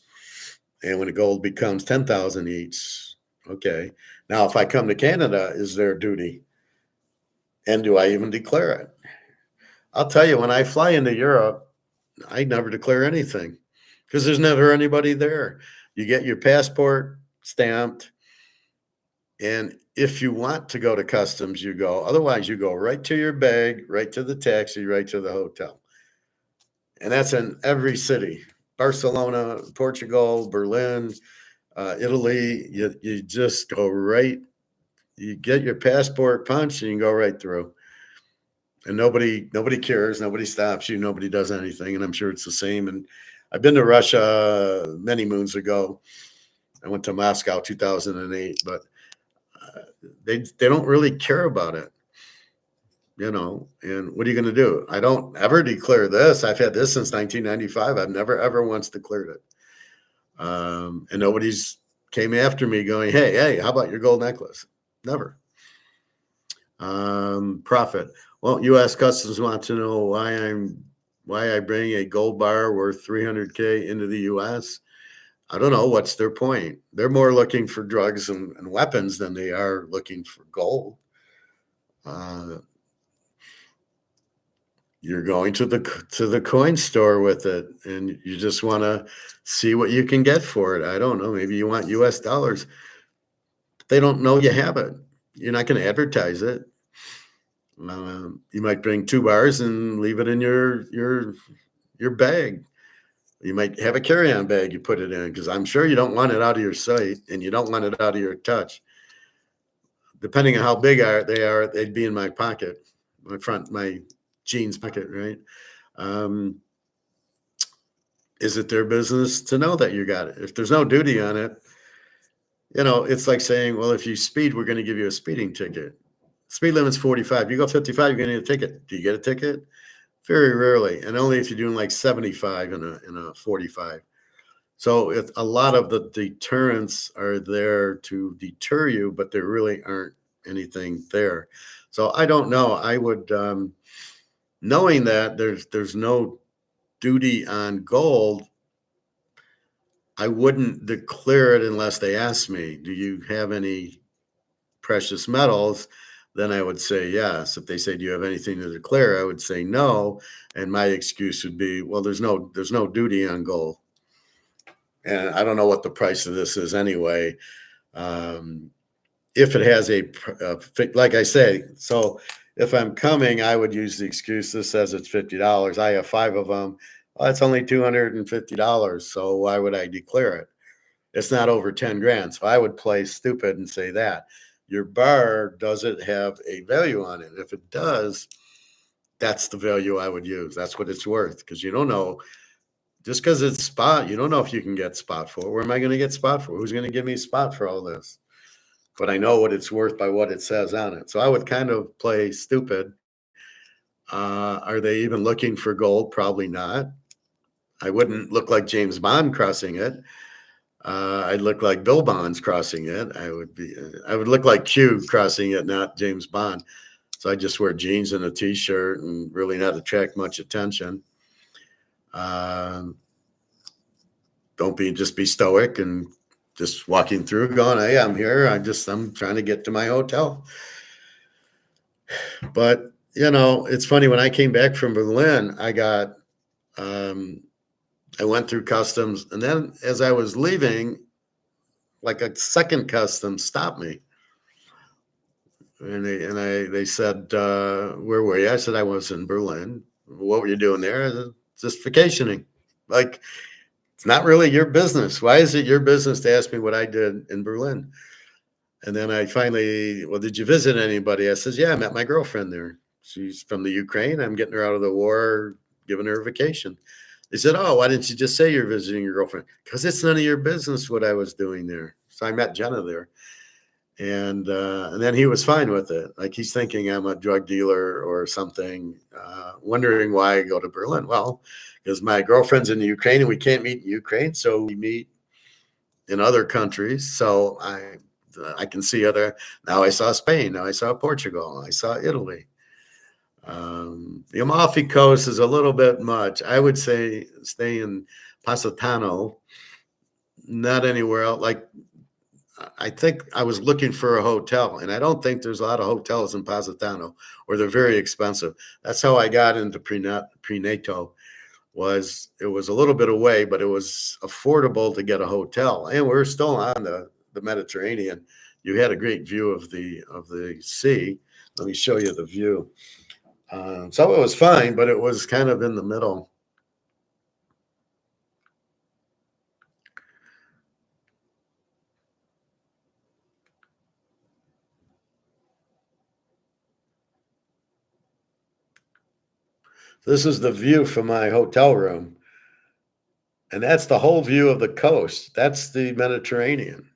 And when the gold becomes 10,000 each, okay. Now, if I come to Canada, is there duty? And do I even declare it? I'll tell you, when I fly into Europe, I never declare anything because there's never anybody there. You get your passport stamped, and if you want to go to customs, you go. Otherwise, you go right to your bag, right to the taxi, right to the hotel. And that's in every city. Barcelona, Portugal, Berlin, Italy. You just go right. You get your passport punch and you go right through. And nobody cares. Nobody stops you. Nobody does anything. And I'm sure it's the same. And I've been to Russia many moons ago. I went to Moscow 2008, but they don't really care about it, and what are you going to do? I don't ever declare this. I've had this since 1995. I've never, ever once declared it. And nobody's came after me going, hey, how about your gold necklace? Never. Profit. Well, U.S. Customs want to know why I bring a gold bar worth $300K into the U.S. I don't know. What's their point? They're more looking for drugs and weapons than they are looking for gold. You're going to the coin store with it, and you just want to see what you can get for it. I don't know. Maybe you want U.S. dollars. They don't know you have it. You're not going to advertise it. You might bring 2 bars and leave it in your bag. You might have a carry-on bag you put it in, because I'm sure you don't want it out of your sight and you don't want it out of your touch. Depending on how big they are, they'd be in my pocket, my jeans pocket, right? Is it their business to know that you got it? If there's no duty on it, it's like saying, well, if you speed, we're going to give you a speeding ticket. Speed limit's 45. You go 55, you're going to need a ticket. Do you get a ticket? Very rarely, and only if you're doing like 75 in a 45. So a lot of the deterrents are there to deter you, but there really aren't anything there. So I don't know. I would, knowing that there's no duty on gold, I wouldn't declare it unless they ask me, do you have any precious metals? Then I would say yes. If they say, do you have anything to declare? I would say no. And my excuse would be, well, there's no duty on gold. And I don't know what the price of this is anyway. If it has like I say, so if I'm coming, I would use the excuse, this says it's $50. I have 5 of them. Well, it's only $250. So why would I declare it? It's not over 10 grand. So I would play stupid and say that. Your bar, does it have a value on it? If it does, that's the value I would use. That's what it's worth, because you don't know. Just because it's spot, you don't know if you can get spot for. Where am I going to get spot for? Who's going to give me spot for all this? But I know what it's worth by what it says on it. So I would kind of play stupid. Are they even looking for gold? Probably not. I wouldn't look like James Bond crossing it. I'd look like Bill Bonds crossing it. I would look like Q crossing it, not James Bond. So I just wear jeans and a t-shirt and really not attract much attention. Just be stoic and just walking through going, hey, I'm here. I'm trying to get to my hotel. But, it's funny, when I came back from Berlin, I went through customs, and then as I was leaving, like a second customs stopped me. And they said, where were you? I said, I was in Berlin. What were you doing there? I said, just vacationing. Like, it's not really your business. Why is it your business to ask me what I did in Berlin? And then I finally, well, did you visit anybody? I said, yeah, I met my girlfriend there. She's from the Ukraine. I'm getting her out of the war, giving her a vacation. They said, oh, why didn't you just say you're visiting your girlfriend? Because it's none of your business what I was doing there. So I met Jenna there. And then he was fine with it. Like he's thinking I'm a drug dealer or something, wondering why I go to Berlin. Well, because my girlfriend's in the Ukraine and we can't meet in Ukraine. So we meet in other countries. So I can see other. Now I saw Spain. Now I saw Portugal. I saw Italy. The Amalfi Coast is a little bit much. I would say stay in Positano, not anywhere else. Like I think I was looking for a hotel, and I don't think there's a lot of hotels in Positano, or they're very expensive. That's how I got into prenatal. It was a little bit away, but it was affordable to get a hotel, and we're still on the Mediterranean. You had a great view of the sea. Let me show you the view. So it was fine, but it was kind of in the middle. This is the view from my hotel room. And that's the whole view of the coast. That's the Mediterranean.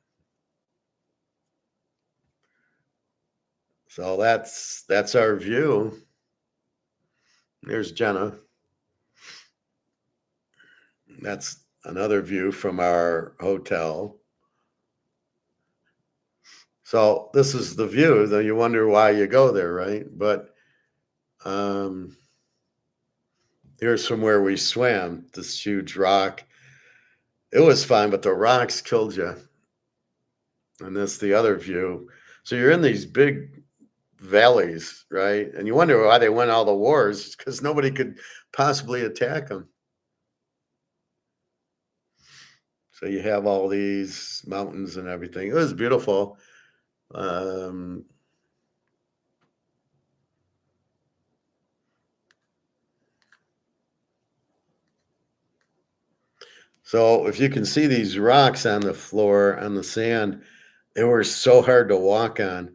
So that's our view. There's Jenna. That's another view from our hotel. So this is the view. Though you wonder why you go there, right? But here's from where we swam, this huge rock. It was fine, but the rocks killed you. And that's the other view. So you're in these big valleys, right? And you wonder why they won all the wars, because nobody could possibly attack them. So you have all these mountains and everything. It was beautiful. So if you can see these rocks on the floor, on the sand, they were so hard to walk on.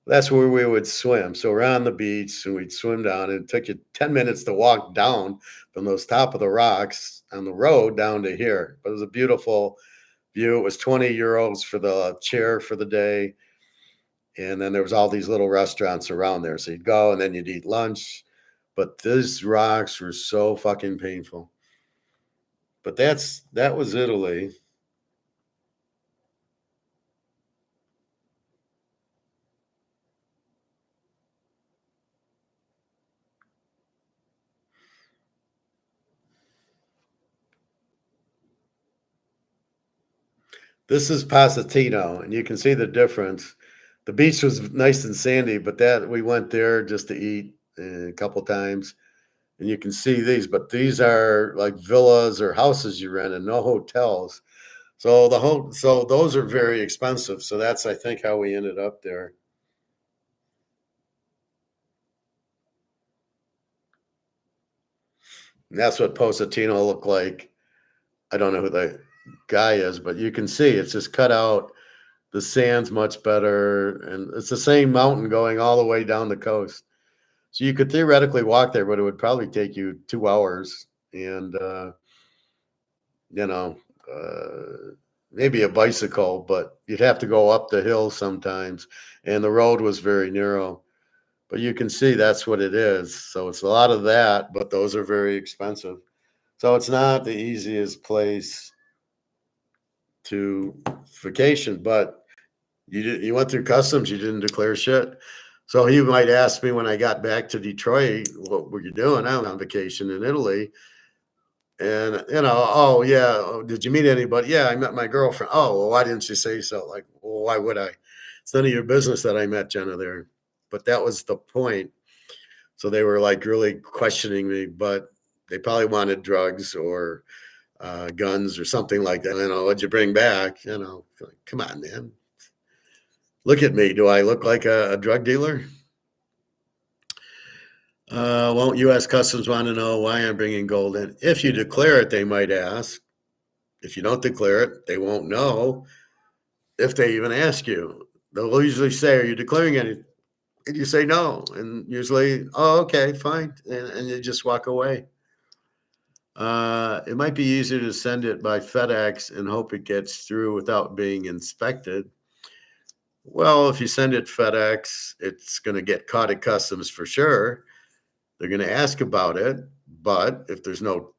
That's where we would swim. So we're on the beach and we'd swim down. And it took you 10 minutes to walk down from those top of the rocks on the road down to here. But it was a beautiful view. It was 20 euros for the chair for the day. And then there was all these little restaurants around there. So you'd go and then you'd eat lunch. But these rocks were so fucking painful. But that was Italy. This is Positano, and you can see the difference. The beach was nice and sandy, but that we went there just to eat a couple times. And you can see these, but these are like villas or houses you rent and no hotels. So so those are very expensive. So that's I think how we ended up there. And that's what Positano looked like. I don't know who the guy is, but you can see it's just cut out. The sand's much better, and it's the same mountain going all the way down the coast. So you could theoretically walk there, but it would probably take you 2 hours, and you know, maybe a bicycle, but you'd have to go up the hill sometimes, and the road was very narrow. But you can see that's what it is. So it's a lot of that, but those are very expensive. So it's not the easiest place to vacation, but you went through customs, you didn't declare shit. So he might ask me when I got back to Detroit, what were you doing? I'm on vacation in Italy. And, oh, yeah, did you meet anybody? Yeah, I met my girlfriend. Oh, well, why didn't you say so? Like, well, why would I? It's none of your business that I met Jenna there. But that was the point. So they were like really questioning me, but they probably wanted drugs or guns or something like that. What'd you bring back? Come on, man. Look at me. Do I look like a drug dealer? Won't U.S. Customs want to know why I'm bringing gold in? If you declare it, they might ask. If you don't declare it, they won't know if they even ask you. They'll usually say, are you declaring anything? And you say no. And usually, oh, okay, fine. And you just walk away. It might be easier to send it by FedEx and hope it gets through without being inspected. Well, if you send it FedEx, it's going to get caught at customs for sure. They're going to ask about it. But if there's no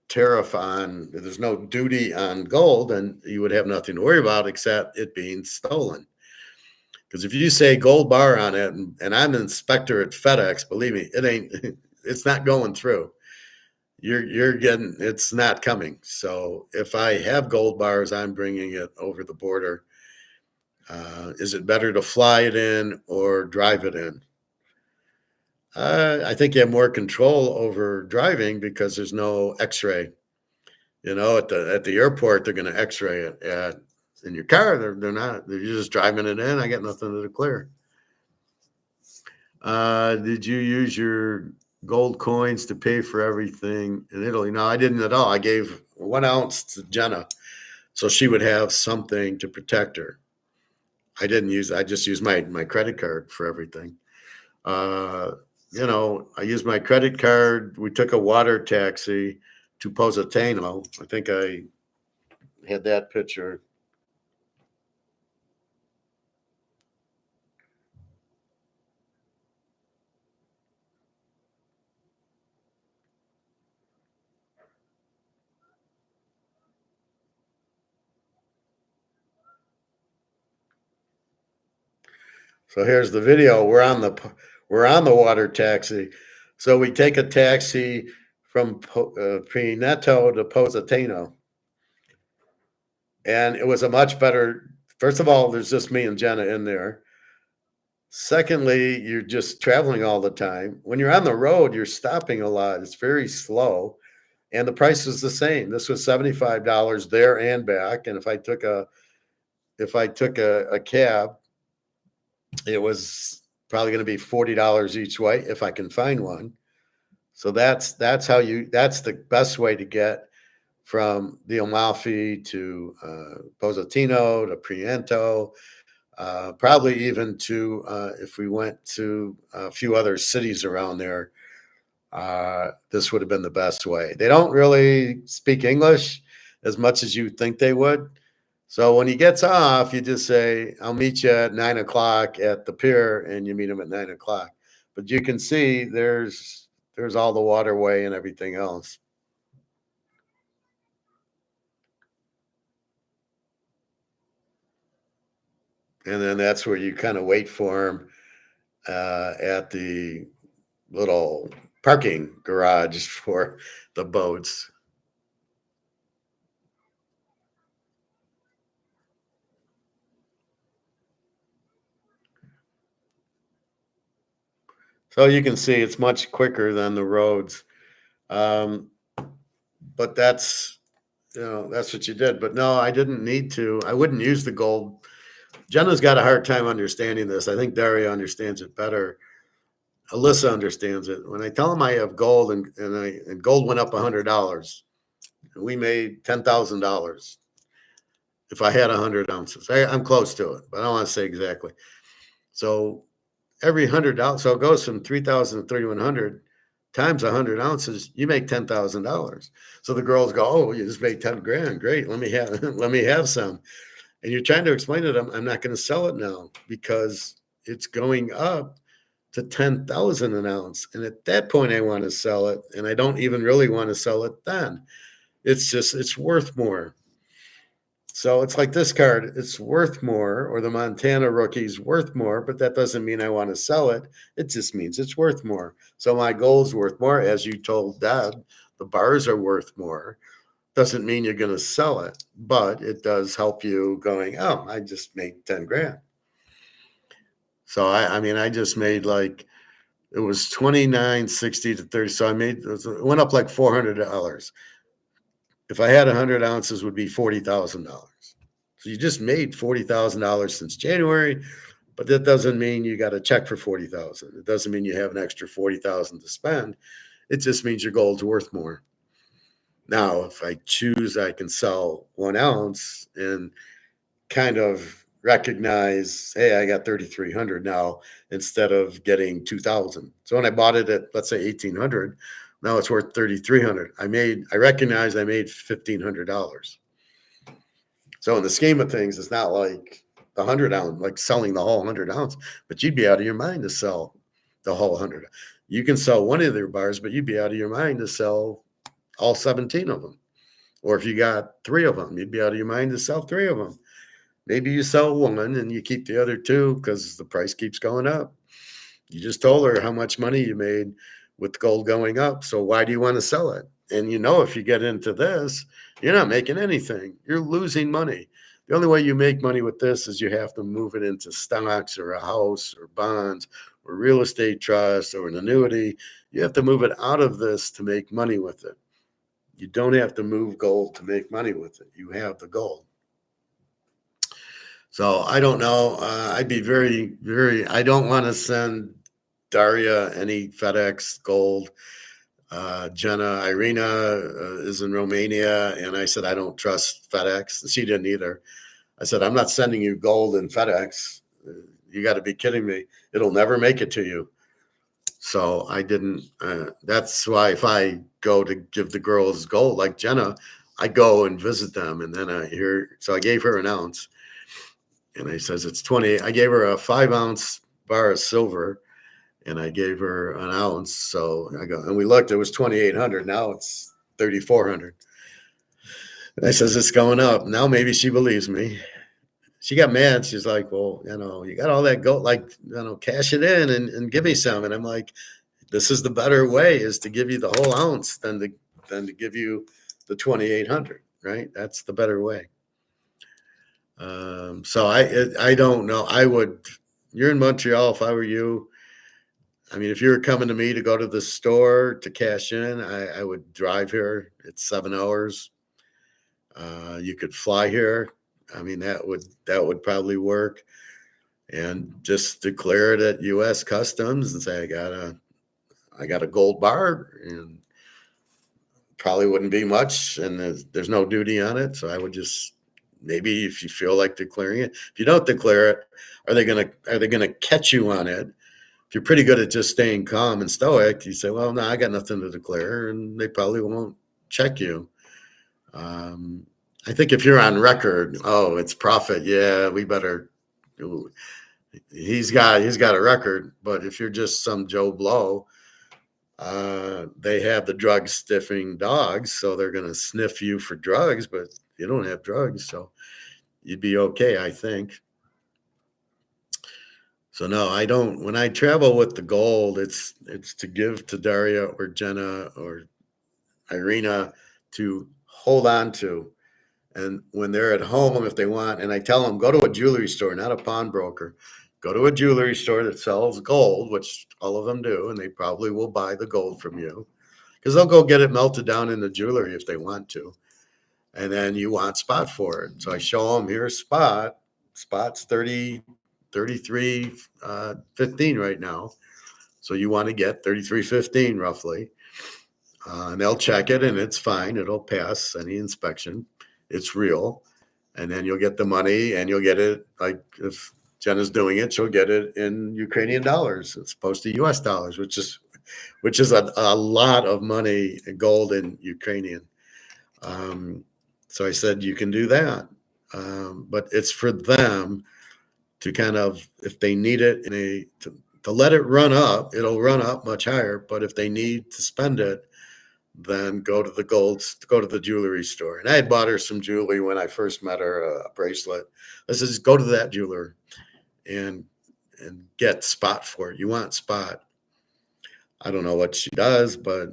tariff on, if there's no duty on gold, then you would have nothing to worry about except it being stolen. Because if you say gold bar on it, and I'm an inspector at FedEx, believe me, it ain't, it's not going through. You're getting, it's not coming. So if I have gold bars, I'm bringing it over the border. Is it better to fly it in or drive it in? I think you have more control over driving because there's no X-ray. You know, at the airport, they're going to X-ray it. In your car, they're not. They're just driving it in. I got nothing to declare. Did you use your gold coins to pay for everything in Italy? No, I didn't at all. I gave 1 ounce to Jenna, so she would have something to protect her. I didn't use. I just used my credit card for everything. You know, I used my credit card. We took a water taxi to Positano. I think I had that picture. So here's the video. We're on the water taxi. So we take a taxi from Pineto to Positano, and it was a much better. First of all, there's just me and Jenna in there. Secondly, you're just traveling all the time. When you're on the road, you're stopping a lot. It's very slow, and the price is the same. This was $75 there and back. And if I took a cab, it was probably going to be $40 each way if I can find one. So that's the best way to get from the Amalfi to Positano to Priento, probably even to if we went to a few other cities around there. This would have been the best way. They don't really speak English as much as you think they would. So when he gets off, you just say, I'll meet you at 9 o'clock at the pier, and you meet him at 9 o'clock. But you can see there's all the waterway and everything else. And then that's where you kind of wait for him at the little parking garage for the boats. So you can see it's much quicker than the roads. But that's what you did. But no, I didn't need to. I wouldn't use the gold. Jenna's got a hard time understanding this. I think Daria understands it better. Alyssa understands it. When I tell them I have gold and gold went up $100, we made $10,000 if I had 100 ounces. I'm close to it, but I don't want to say exactly. So every $100, so it goes from 3,000 to 3,100 times 100 ounces. You make $10,000. So the girls go, "Oh, you just made 10 grand. Great. Let me have some." And you're trying to explain to them, I'm not going to sell it now because it's going up to 10,000 an ounce. And at that point, I want to sell it. And I don't even really want to sell it then. It's worth more. So it's like this card, it's worth more, or the Montana rookie's worth more, but that doesn't mean I want to sell it. It just means it's worth more. So my gold's worth more. As you told Dad, the bars are worth more. Doesn't mean you're going to sell it, but it does help you going, oh, I just made 10 grand. So I just made it was $29.60 to 30. So it went up like $400. If I had 100 ounces, would be $40,000. So you just made $40,000 since January, but that doesn't mean you got a check for $40,000. It doesn't mean you have an extra $40,000 to spend. It just means your gold's worth more. Now, if I choose, I can sell 1 ounce and kind of recognize, hey, I got 3,300 now instead of getting 2,000. So when I bought it at, let's say, 1,800, now it's worth 3,300. I recognize I made $1,500. So in the scheme of things, it's not like the 100 ounce, like selling the whole 100 ounce, but you'd be out of your mind to sell the whole 100. You can sell one of their bars, but you'd be out of your mind to sell all 17 of them. Or if you got 3 of them, you'd be out of your mind to sell 3 of them. Maybe you sell one and you keep the other 2 because the price keeps going up. You just told her how much money you made with gold going up. So why do you want to sell it? And if you get into this, you're not making anything. You're losing money. The only way you make money with this is you have to move it into stocks or a house or bonds or real estate trust or an annuity. You have to move it out of this to make money with it. You don't have to move gold to make money with it. You have the gold. So I don't know. I'd be very, very, I don't want to send Daria any FedEx gold. Jenna Irina is in Romania, and I said I don't trust FedEx. She didn't either. I said I'm not sending you gold in FedEx. You got to be kidding me. It'll never make it to you. So I didn't. That's why if I go to give the girls gold like Jenna, I go and visit them, and then I hear. So I gave her an ounce, and I says it's 20. I gave her a 5-ounce bar of silver. And I gave her an ounce. So I go, and we looked, it was 2,800. Now it's 3,400. And I says, it's going up. Now maybe she believes me. She got mad. She's like, well, you got all that gold, like, cash it in and give me some. And I'm like, this is the better way, is to give you the whole ounce than to give you the 2,800, right? That's the better way. So I don't know. You're in Montreal. If I were you, I mean, if you were coming to me to go to the store to cash in, I would drive here. It's 7 hours. You could fly here. I mean, that would probably work. And just declare it at U.S. Customs and say, I got a gold bar, and probably wouldn't be much, and there's no duty on it. So I would just, maybe if you feel like declaring it, if you don't declare it, are they gonna catch you on it? If you're pretty good at just staying calm and stoic, you say, well, no, I got nothing to declare, and they probably won't check you. I think if you're on record, oh, it's profit. Yeah, we better. He's got a record, but if you're just some Joe Blow, they have the drug sniffing dogs, so they're going to sniff you for drugs, but you don't have drugs, so you'd be okay, I think. So no, I don't. When I travel with the gold, it's to give to Daria or Jenna or Irina to hold on to. And when they're at home, if they want, and I tell them, go to a jewelry store, not a pawnbroker. Go to a jewelry store that sells gold, which all of them do, and they probably will buy the gold from you because they'll go get it melted down in the jewelry if they want to. And then you want spot for it. So I show them, here's spot. Spot's 33.15 right now. So you want to get 33.15 roughly. And they'll check it, and it's fine. It'll pass any inspection. It's real. And then you'll get the money, and you'll get it, like if Jenna's doing it, she'll get it in Ukrainian dollars as opposed to US dollars, which is a lot of money, gold in Ukrainian. So I said, you can do that. But it's for them to kind of, if they need it, to let it run up, it'll run up much higher. But if they need to spend it, then go to the jewelry store. And I had bought her some jewelry when I first met her, a bracelet. I said, go to that jeweler and get spot for it. You want spot. I don't know what she does, but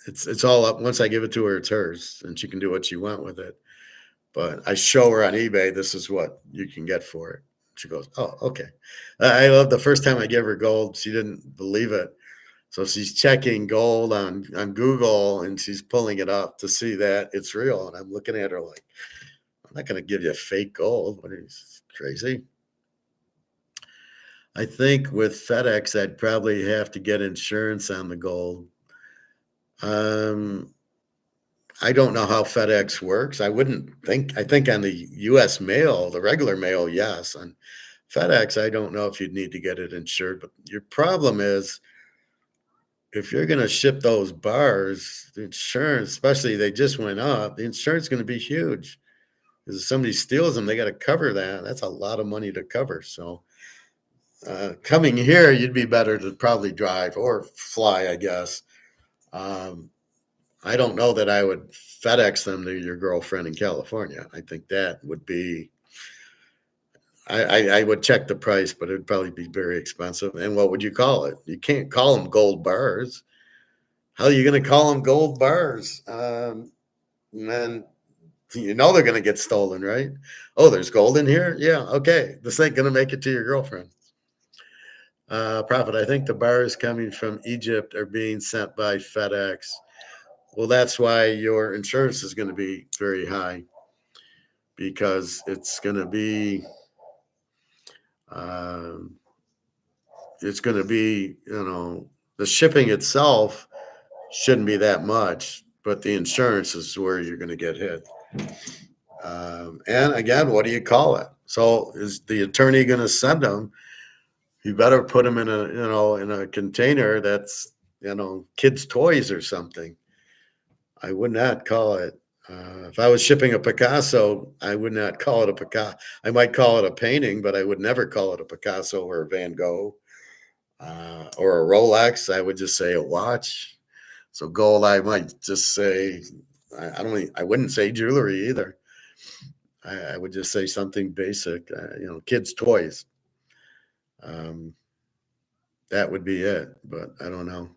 it's all up. Once I give it to her, it's hers, and she can do what she wants with it. But I show her on eBay, this is what you can get for it. She goes, oh, okay. I love the first time I gave her gold, she didn't believe it. So she's checking gold on Google, and she's pulling it up to see that it's real. And I'm looking at her like, I'm not going to give you fake gold. What are you, crazy? I think with FedEx, I'd probably have to get insurance on the gold. I don't know how FedEx works. I think on the US mail, the regular mail, yes. On FedEx, I don't know if you'd need to get it insured, but your problem is if you're going to ship those bars, the insurance, especially they just went up, the insurance is going to be huge. Because if somebody steals them, they got to cover that. That's a lot of money to cover. So coming here, you'd be better to probably drive or fly, I guess. Um, I don't know that I would FedEx them to your girlfriend in California. I think that would be. I would check the price, but it'd probably be very expensive. And what would you call it? You can't call them gold bars. How are you going to call them gold bars? And you know they're going to get stolen, right? Oh, there's gold in here? Yeah, okay. This ain't going to make it to your girlfriend. Prophet, I think the bars coming from Egypt are being sent by FedEx. Well, that's why your insurance is going to be very high because it's going to be, um, the shipping itself shouldn't be that much, but the insurance is where you're going to get hit. And again, what do you call it? So is the attorney going to send them? You better put them in a container that's, kids' toys or something. I would not call it. If I was shipping a Picasso, I would not call it a Picasso. I might call it a painting, but I would never call it a Picasso or a Van Gogh or a Rolex. I would just say a watch. So gold, I might just say. I wouldn't say jewelry either. I would just say something basic. Kids' toys. That would be it, but I don't know.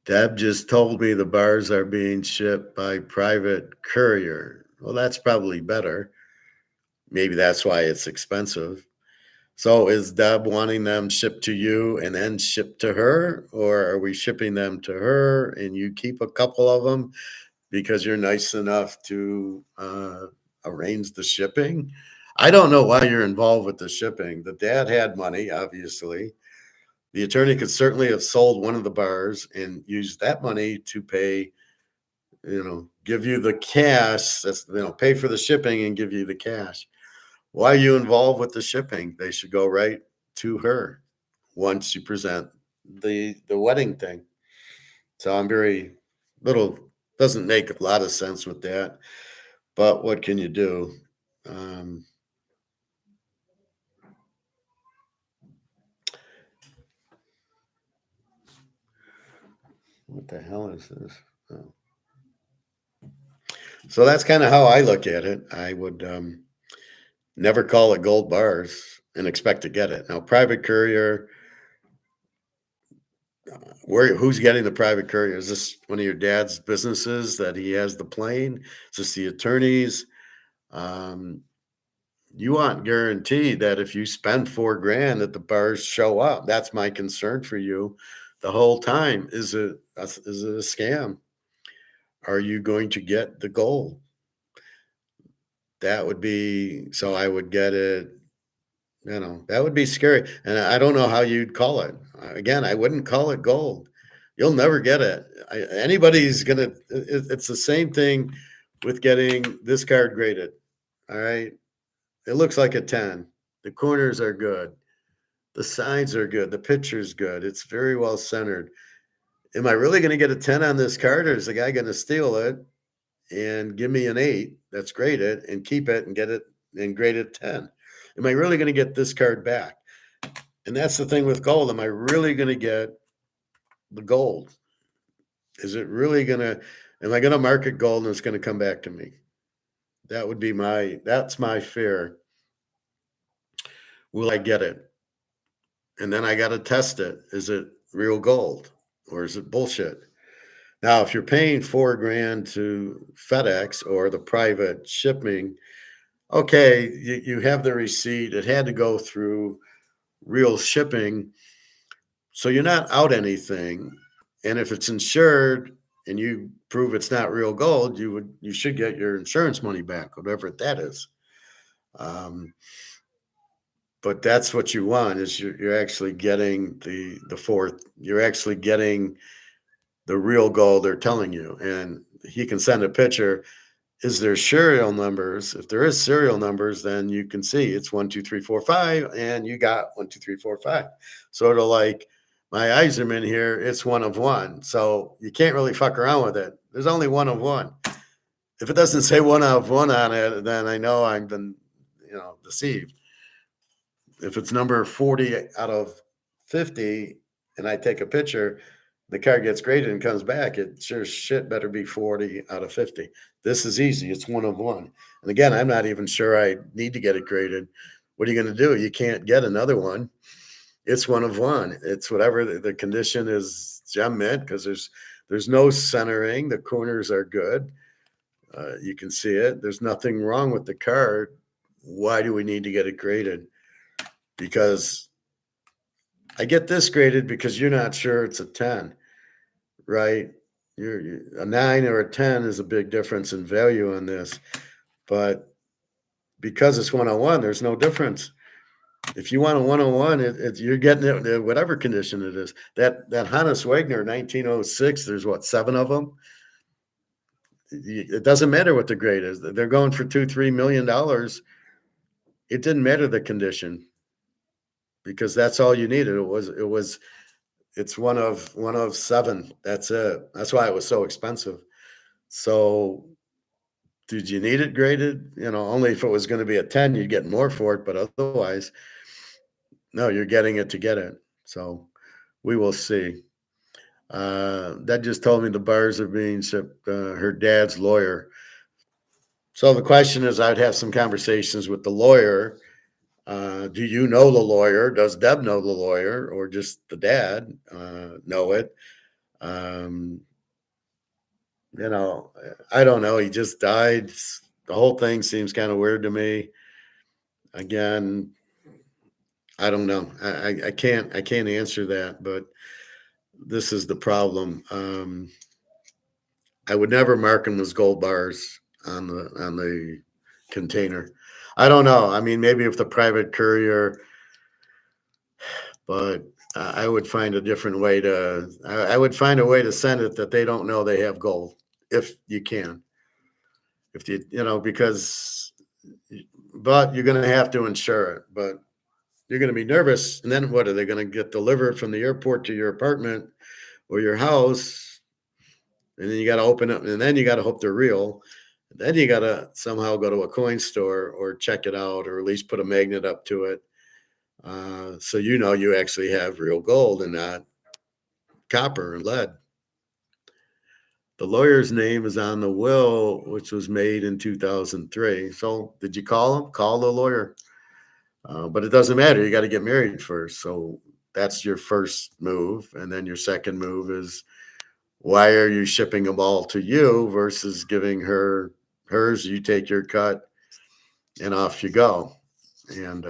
Deb just told me the bars are being shipped by private courier. Well, that's probably better. Maybe that's why it's expensive. So is Deb wanting them shipped to you and then shipped to her? Or are we shipping them to her and you keep a couple of them because you're nice enough to arrange the shipping? I don't know why you're involved with the shipping. The dad had money, obviously. The attorney could certainly have sold one of the bars and used that money to pay, give you the cash. That's, pay for the shipping and give you the cash. Why are you involved with the shipping? They should go right to her once you present the wedding thing. So I'm doesn't make a lot of sense with that. But what can you do? What the hell is this? Oh. So that's kind of how I look at it. I would never call it gold bars and expect to get it. Now, private courier, who's getting the private courier? Is this one of your dad's businesses that he has the plane? Is this the attorneys? You want guarantee that if you spend $4,000 that the bars show up. That's my concern for you the whole time. Is it a scam? Are you going to get the gold? That would be, so I would get it, that would be scary. And I don't know how you'd call it. Again, I wouldn't call it gold. You'll never get it. Anybody's going to, it's the same thing with getting this card graded. All right. It looks like a 10. The corners are good. The sides are good. The picture's good. It's very well centered. Am I really going to get a 10 on this card, or is the guy going to steal it and give me an 8 that's graded and keep it and get it and grade it 10? Am I really going to get this card back? And that's the thing with gold. Am I really going to get the gold? Is it really going to, am I going to market gold and it's going to come back to me? That would be that's my fear. Will I get it? And then I got to test it. Is it real gold or is it bullshit? Now, if you're paying $4,000 to FedEx or the private shipping, okay, you have the receipt. It had to go through real shipping. So you're not out anything. And if it's insured and you prove it's not real gold, you should get your insurance money back, whatever that is. But that's what you want is you're actually getting the fourth. You're actually getting the real gold they're telling you. And he can send a picture. Is there serial numbers? If there is serial numbers, then you can see it's 1, 2, 3, 4, 5, and you got 1, 2, 3, 4, 5. Sort of like my Eiserman here, it's 1 of 1. So you can't really fuck around with it. There's only 1 of 1. If it doesn't say 1 of 1 on it, then I know I've been, deceived. If it's number 40 out of 50 and I take a picture, the card gets graded and comes back, it sure shit better be 40 out of 50. This is easy. It's 1 of 1. And again, I'm not even sure I need to get it graded. What are you going to do? You can't get another one. It's 1 of 1. It's whatever the condition is, gem mint, because there's no centering. The corners are good. You can see it. There's nothing wrong with the card. Why do we need to get it graded? Because I get this graded because you're not sure it's a 10, right? You're a 9 or a 10 is a big difference in value on this. But because it's 101, there's no difference. If you want a 101, you're getting it in whatever condition it is. That Hannes Wagner 1906, there's what, 7 of them? It doesn't matter what the grade is. They're going for $2-3 million. It didn't matter the condition because that's all you needed. It's one of 7. That's it. That's why it was so expensive. So did you need it graded? Only if it was going to be a 10, you'd get more for it. But otherwise, no, you're getting it to get it. So we will see. That just told me the bars are being shipped. Her dad's lawyer. So the question is, I'd have some conversations with the lawyer. Do you know the lawyer? Does Deb know the lawyer, or just the dad know it? I don't know. He just died. The whole thing seems kind of weird to me. Again, I don't know. I can't answer that, but this is the problem. I would never mark them as gold bars on the container. I don't know. I mean, maybe if the private courier, but I would find a different way to. I would find a way to send it that they don't know they have gold, if you can. If because, but you're going to have to insure it. But you're going to be nervous, and then what are they going to get delivered from the airport to your apartment or your house? And then you got to open up, and then you got to hope they're real. Then you got to somehow go to a coin store or check it out, or at least put a magnet up to it. So you actually have real gold and not copper and lead. The lawyer's name is on the will, which was made in 2003. So did you call him? Call the lawyer. But it doesn't matter. You got to get married first. So that's your first move. And then your second move is, why are you shipping them all to you versus giving her hers? You take your cut and off you go. And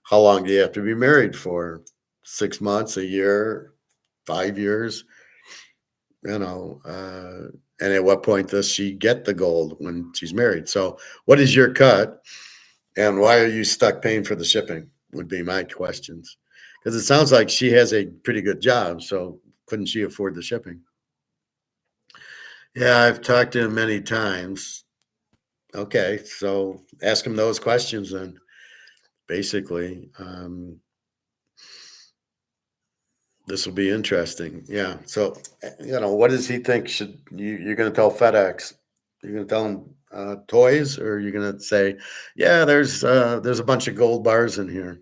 how long do you have to be married for? 6 months, a year, 5 years? And at what point does she get the gold when she's married? So what is your cut? And why are you stuck paying for the shipping would be my questions. Because it sounds like she has a pretty good job. So couldn't she afford the shipping? Yeah, I've talked to him many times. Okay, so ask him those questions then, basically. This will be interesting. Yeah. So, what does he think you're going to tell FedEx? You're going to tell him toys, or you're going to say, yeah, there's a bunch of gold bars in here.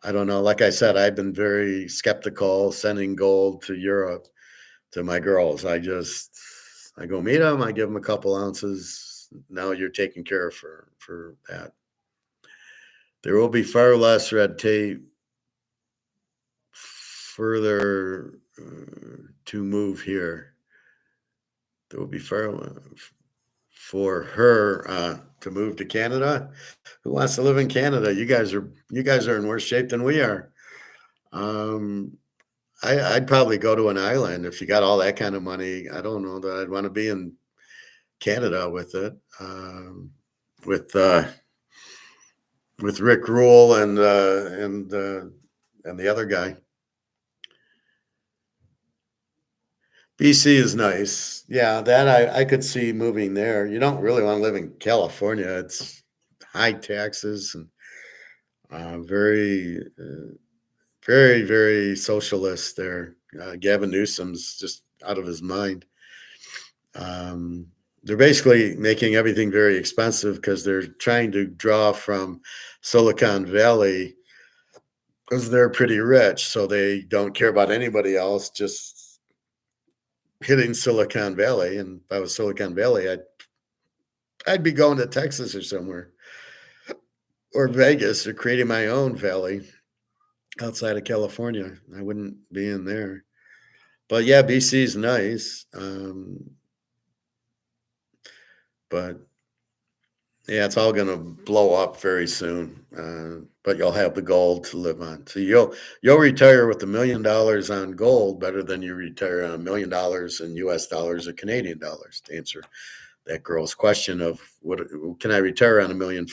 I don't know. Like I said, I've been very skeptical sending gold to Europe to my girls. I go meet them. I give them a couple ounces. Now you're taken care of for that. There will be far less red tape further to move here. There will be far for her to move to Canada. Who wants to live in Canada? You guys are in worse shape than we are. I'd probably go to an island if you got all that kind of money. I don't know that I'd want to be in Canada with it. With Rick Rule and the other guy. BC is nice. Yeah, that I could see moving there. You don't really want to live in California. It's high taxes and very, very socialist there. Gavin Newsom's just out of his mind. Um, they're basically making everything very expensive because they're trying to draw from Silicon Valley because they're pretty rich. So they don't care about anybody else, just hitting Silicon Valley. And if I was Silicon Valley, I'd be going to Texas or somewhere or Vegas or creating my own valley outside of California. I wouldn't be in there. But yeah, BC is nice. But yeah, it's all going to blow up very soon. But you'll have the gold to live on. So you'll retire with $1 million on gold better than you retire on $1 million in U.S. dollars or Canadian dollars. To answer that girl's question of what can I retire on $1.5 million?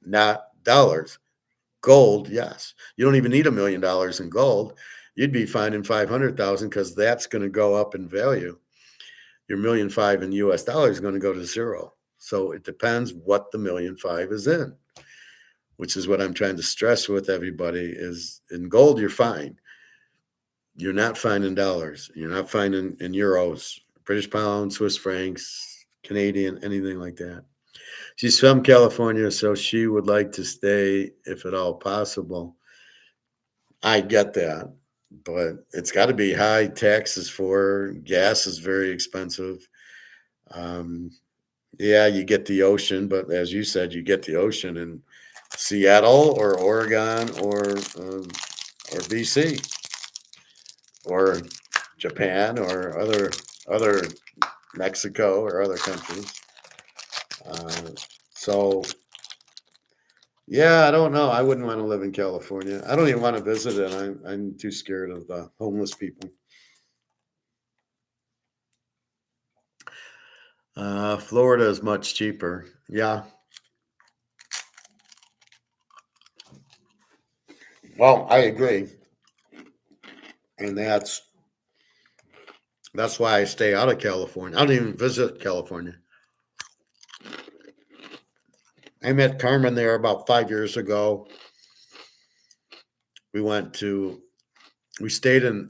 Not dollars. Gold, yes. You don't even need $1 million in gold. You'd be fine in 500,000 because that's going to go up in value. Your $1.5 million in U.S. dollars is going to go to zero. So it depends what the $1.5 million is in, which is what I'm trying to stress with everybody is in gold, you're fine. You're not fine in dollars. You're not fine in euros, British pound, Swiss francs, Canadian, anything like that. She's from California, so she would like to stay if at all possible. I get that, but it's got to be high taxes for her. Gas is very expensive. Yeah, you get the ocean, but as you said, you get the ocean in Seattle or Oregon or BC or Japan or other Mexico or other countries. So yeah, I don't know. I wouldn't want to live in California. I don't even want to visit it. I'm too scared of the homeless people. Florida is much cheaper. Yeah. Well, I agree, and that's why I stay out of California. I don't even visit California. I met Carmen there about 5 years ago. We went to we stayed in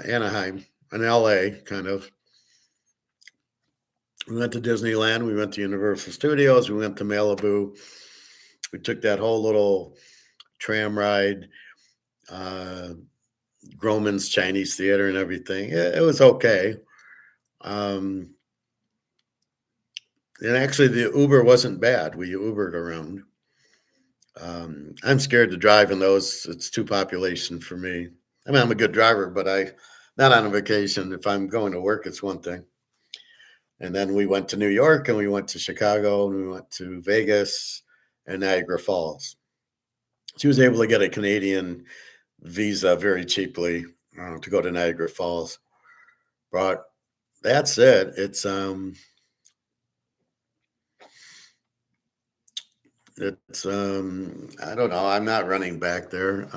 Anaheim, in LA, kind of. We went to Disneyland. We went to Universal Studios. We went to Malibu. We took that whole little tram ride, Grauman's Chinese Theater and everything. It was okay. And actually, the Uber wasn't bad. We Ubered around. I'm scared to drive in those. It's too population for me. I mean, I'm a good driver, but not on a vacation. If I'm going to work, it's one thing. And then we went to New York and we went to Chicago and we went to Vegas and Niagara Falls. She was able to get a Canadian visa very cheaply to go to Niagara Falls. But that's it. It's I don't know. I'm not running back there.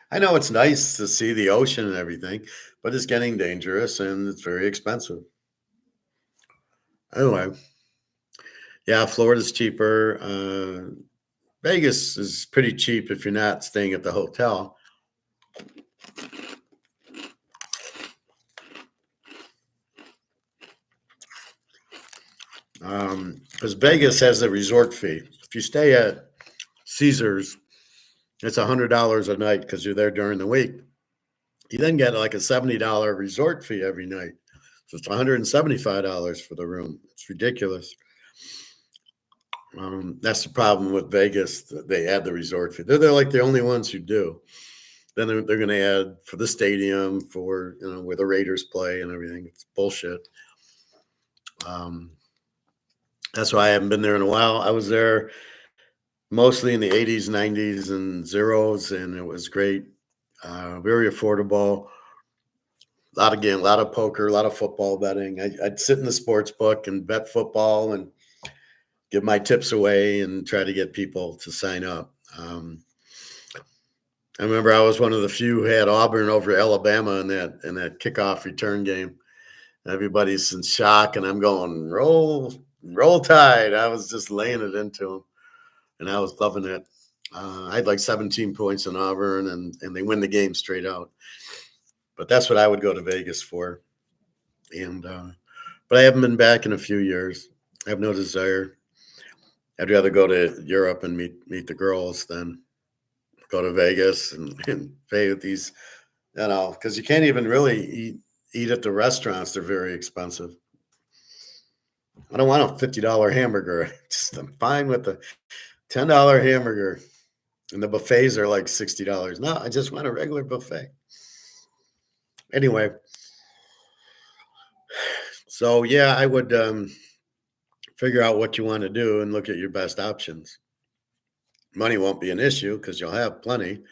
I know it's nice to see the ocean and everything, but it's getting dangerous and it's very expensive. Anyway, yeah, Florida's cheaper. Vegas is pretty cheap if you're not staying at the hotel. Because Vegas has a resort fee. If you stay at Caesars, it's $100 a night because you're there during the week. You then get like a $70 resort fee every night. So it's $175 for the room. It's ridiculous. That's the problem with Vegas. They add the resort fee. They're like the only ones who do. Then they're going to add for the stadium, for where the Raiders play and everything. It's bullshit. That's why I haven't been there in a while. I was there mostly in the 80s, 90s, and zeros, and it was great. Very affordable. A lot of poker, a lot of football betting. I'd sit in the sports book and bet football and give my tips away and try to get people to sign up. I remember I was one of the few who had Auburn over Alabama in that kickoff return game. Everybody's in shock, and I'm going, roll tide. I was just laying it into them, and I was loving it. I had like 17 points in Auburn, and they win the game straight out. But that's what I would go to Vegas for. And but I haven't been back in a few years. I have no desire. I'd rather go to Europe and meet the girls than go to Vegas and pay with these, because you can't even really eat at the restaurants. They're very expensive. I don't want a $50 hamburger. I'm fine with the $10 hamburger. And the buffets are like $60. No, I just want a regular buffet. Anyway, so yeah, I would figure out what you want to do and look at your best options. Money won't be an issue because you'll have plenty,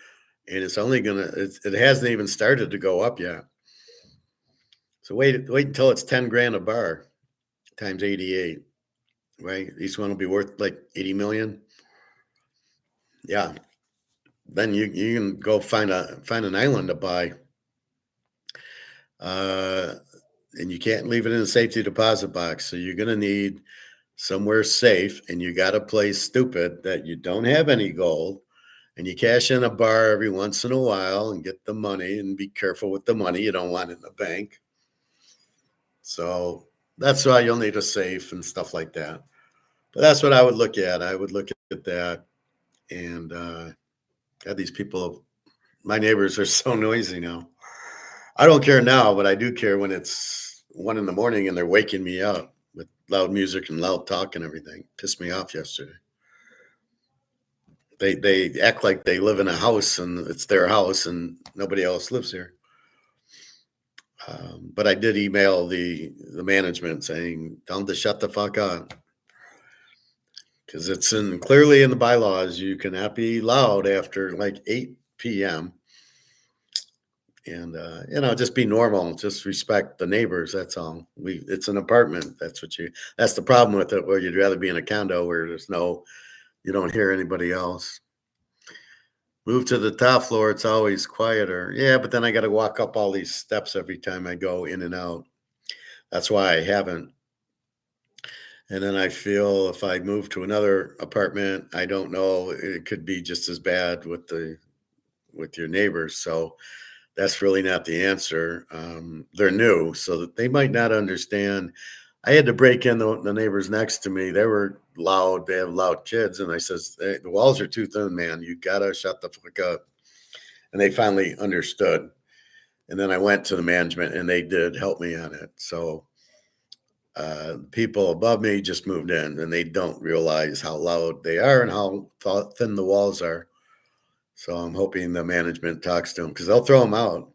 and it's only it hasn't even started to go up yet. So wait until it's 10 grand a bar times 88, right? Each one will be worth like 80 million. Yeah. Then you can go find an island to buy. And you can't leave it in a safety deposit box. So you're going to need somewhere safe, and you got to play stupid that you don't have any gold, and you cash in a bar every once in a while and get the money, and be careful with the money. You don't want it in the bank. So that's why you'll need a safe and stuff like that. But that's what I would look at. I would look at that, and God, these people, my neighbors are so noisy now. I don't care now, but I do care when it's 1 a.m. and they're waking me up with loud music and loud talk and everything. Pissed me off yesterday. They act like they live in a house and it's their house and nobody else lives here. But I did email the management saying, tell them to shut the fuck up. Because it's clearly in the bylaws, you cannot be loud after like 8 p.m. And just be normal, just respect the neighbors. That's all. It's an apartment. That's the problem with it, where you'd rather be in a condo where you don't hear anybody else. Move to the top floor, it's always quieter. Yeah, but then I got to walk up all these steps every time I go in and out. That's why I haven't. And then I feel if I move to another apartment, I don't know, it could be just as bad with your neighbors. So that's really not the answer. They're new, so that they might not understand. I had to break in the neighbors next to me. They were loud. They have loud kids. And I says, hey, the walls are too thin, man. You got to shut the fuck up. And they finally understood. And then I went to the management, and they did help me on it. So people above me just moved in, and they don't realize how loud they are and how thin the walls are. So I'm hoping the management talks to them, because they'll throw them out.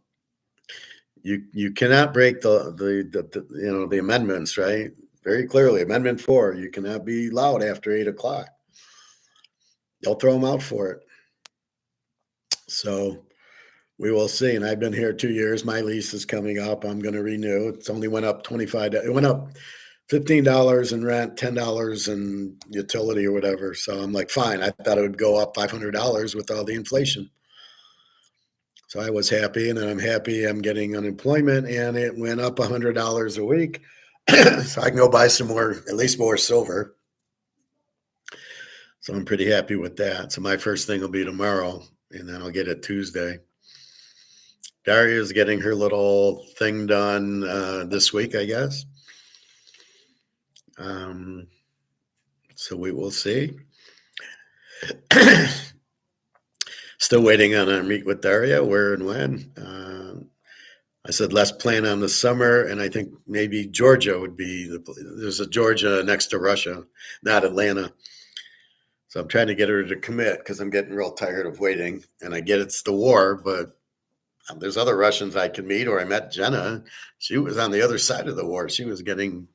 You cannot break the amendments, right? Very clearly, Amendment 4, you cannot be loud after 8 o'clock. They'll throw them out for it. So we will see. And I've been here 2 years. My lease is coming up. I'm going to renew. It's only went up $25. It went up $15 in rent, $10 in utility or whatever. So I'm like, fine. I thought it would go up $500 with all the inflation. So I was happy, and then I'm happy I'm getting unemployment, and it went up $100 a week. So I can go buy some more, at least more silver. So I'm pretty happy with that. So my first thing will be tomorrow, and then I'll get it Tuesday. Daria's getting her little thing done this week, I guess. So we will see. Still waiting on a meet with Daria, where and when. I said, let's plan on the summer, and I think maybe Georgia would be there's a Georgia next to Russia, not Atlanta. So I'm trying to get her to commit, because I'm getting real tired of waiting. And I get it's the war, but there's other Russians I can meet. Or I met Jenna. She was on the other side of the war. She was getting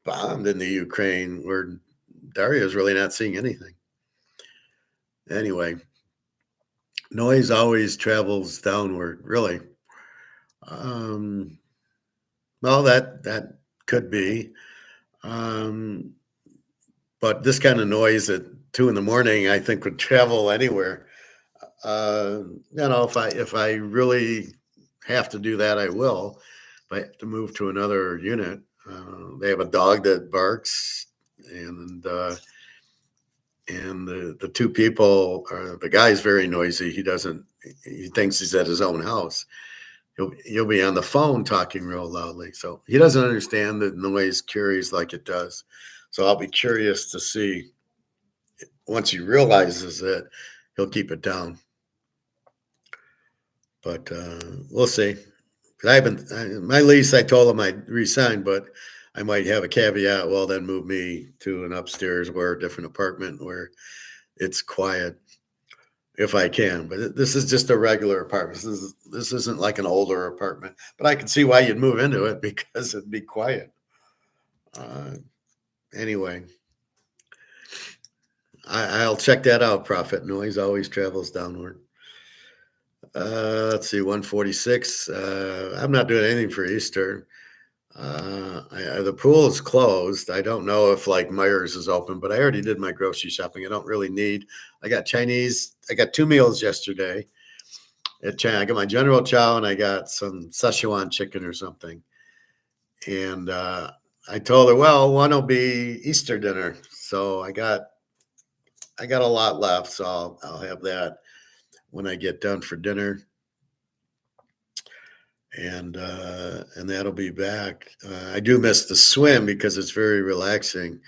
bombed in the Ukraine, where Daria is really not seeing anything. Anyway, noise always travels downward, really. Well, that could be. But this kind of noise at 2 a.m, I think, would travel anywhere. if I really have to do that, I will. If I have to move to another unit, they have a dog that barks, and the two people, the guy's very noisy. He thinks he's at his own house. He'll be on the phone talking real loudly. So he doesn't understand the noise carries like it does. So I'll be curious to see once he realizes it, he'll keep it down. But we'll see. My lease, I told him I'd resign, but I might have a caveat. Well, then move me to an upstairs or a different apartment where it's quiet if I can. But this is just a regular apartment. This isn't like an older apartment. But I can see why you'd move into it because it'd be quiet. Anyway, I'll check that out. Profit noise always travels downward. Let's see, 146. I'm not doing anything for Easter. The pool is closed. I don't know if like Myers is open, but I already did my grocery shopping. I don't really need. I got Chinese. I got 2 meals yesterday at China. I got my General Chow and I got some Szechuan chicken or something. And I told her, well, one will be Easter dinner. So I got a lot left, so I'll have that when I get done for dinner. And that'll be back. I do miss the swim because it's very relaxing,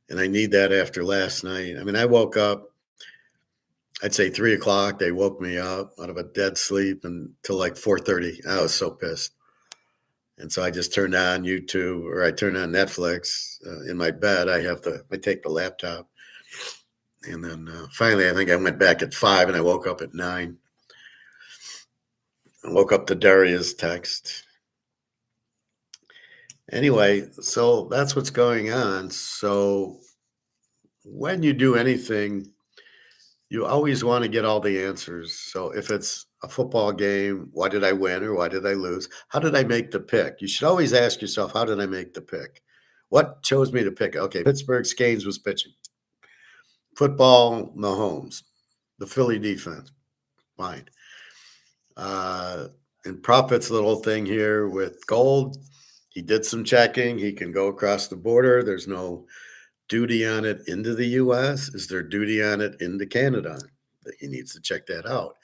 and I need that after last night. I mean, I woke up, I'd say 3:00. They woke me up out of a dead sleep until like 4:30. I was so pissed, and so I just turned on YouTube or I turned on Netflix in my bed. I take the laptop, and then finally I think I went back at 5 and I woke up at 9. I woke up to Daria's text. Anyway, so that's what's going on. So when you do anything, you always want to get all the answers. So if it's a football game, why did I win or why did I lose? How did I make the pick? You should always ask yourself, how did I make the pick? What chose me to pick? Okay, Pittsburgh Skanes was pitching. Football, Mahomes. The Philly defense, fine. And Profit's little thing here with gold, he did some checking. He can go across the border. There's no duty on it into the U.S. Is there duty on it into Canada? He needs to check that out.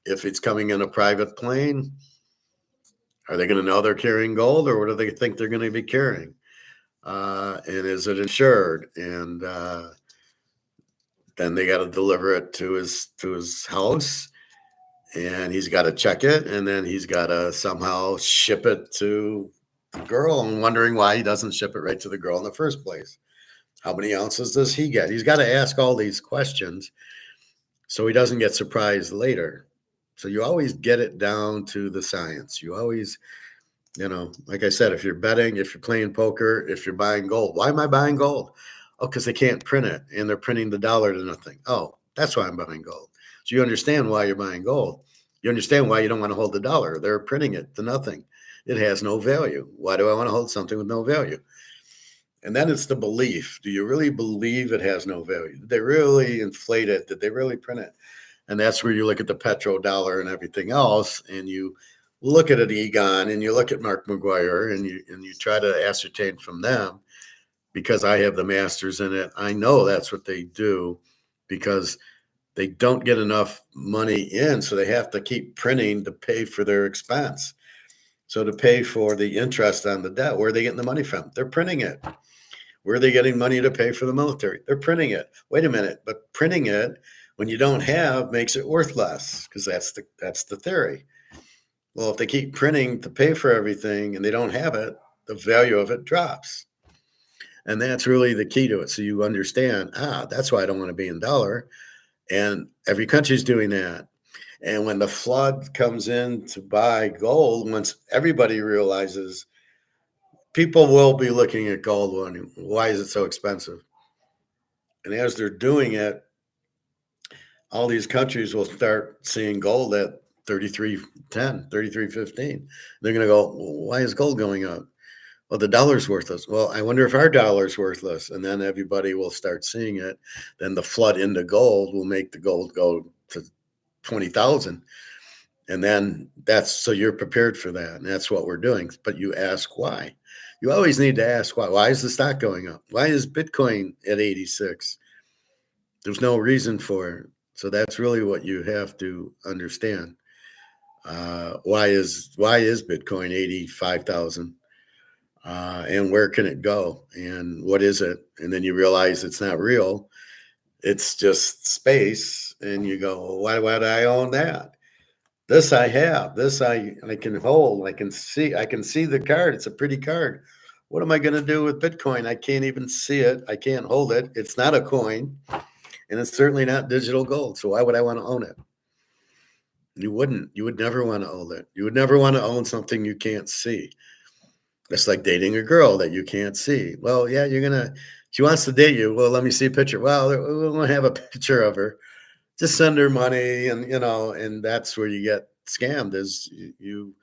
If it's coming in a private plane, are they going to know they're carrying gold, or what do they think they're going to be carrying? And is it insured? And then they got to deliver it to his house. And he's got to check it, and then he's got to somehow ship it to the girl. I'm wondering why he doesn't ship it right to the girl in the first place. How many ounces does he get? He's got to ask all these questions so he doesn't get surprised later. So you always get it down to the science. You always, like I said, if you're betting, if you're playing poker, if you're buying gold. Why am I buying gold? Oh, because they can't print it, and they're printing the dollar to nothing. Oh, that's why I'm buying gold. So you understand why you're buying gold. You understand why you don't want to hold the dollar. They're printing it to nothing. It has no value. Why do I want to hold something with no value? And then it's the belief. Do you really believe it has no value? Did they really inflate it? Did they really print it? And that's where you look at the petrodollar and everything else, and you look at an Egon and you look at Mark McGuire and you try to ascertain from them, because I have the masters in it. I know that's what they do because they don't get enough money in, so they have to keep printing to pay for their expense. So to pay for the interest on the debt, where are they getting the money from? They're printing it. Where are they getting money to pay for the military? They're printing it. Wait a minute, but printing it when you don't have makes it worth less, because that's the theory. Well, if they keep printing to pay for everything and they don't have it, the value of it drops. And that's really the key to it. So you understand, that's why I don't want to be in dollar. And every country's doing that. And when the flood comes in to buy gold, once everybody realizes, people will be looking at gold wondering, why is it so expensive? And as they're doing it, all these countries will start seeing gold at 33.10, 33.15. They're going to go, why is gold going up? Well, the dollar's worthless. Well, I wonder if our dollar's worthless. And then everybody will start seeing it. Then the flood into gold will make the gold go to 20,000. And then so you're prepared for that. And that's what we're doing. But you ask why. You always need to ask why. Why is the stock going up? Why is Bitcoin at 86? There's no reason for it. So that's really what you have to understand. Why is Bitcoin 85,000? And where can it go? And what is it? And then you realize it's not real. It's just space. And you go, well, why do I own that? This I have. This I can hold. I can see the card. It's a pretty card. What am I going to do with Bitcoin? I can't even see it. I can't hold it. It's not a coin. And it's certainly not digital gold. So why would I want to own it? You wouldn't. You would never want to own it. You would never want to own something you can't see. It's like dating a girl that you can't see. Well, yeah, she wants to date you. Well, let me see a picture. Well, we won't have a picture of her. Just send her money, and and that's where you get scammed. Is you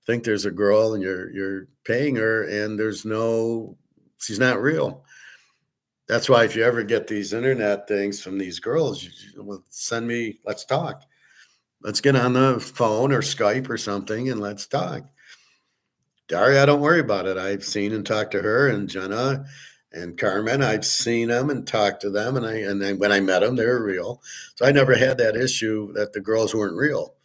think there's a girl and you're paying her, and she's not real. That's why if you ever get these internet things from these girls, send me. Let's talk. Let's get on the phone or Skype or something, and let's talk. Daria, don't worry about it. I've seen and talked to her, and Jenna and Carmen. I've seen them and talked to them, and when I met them, they were real. So I never had that issue that the girls weren't real.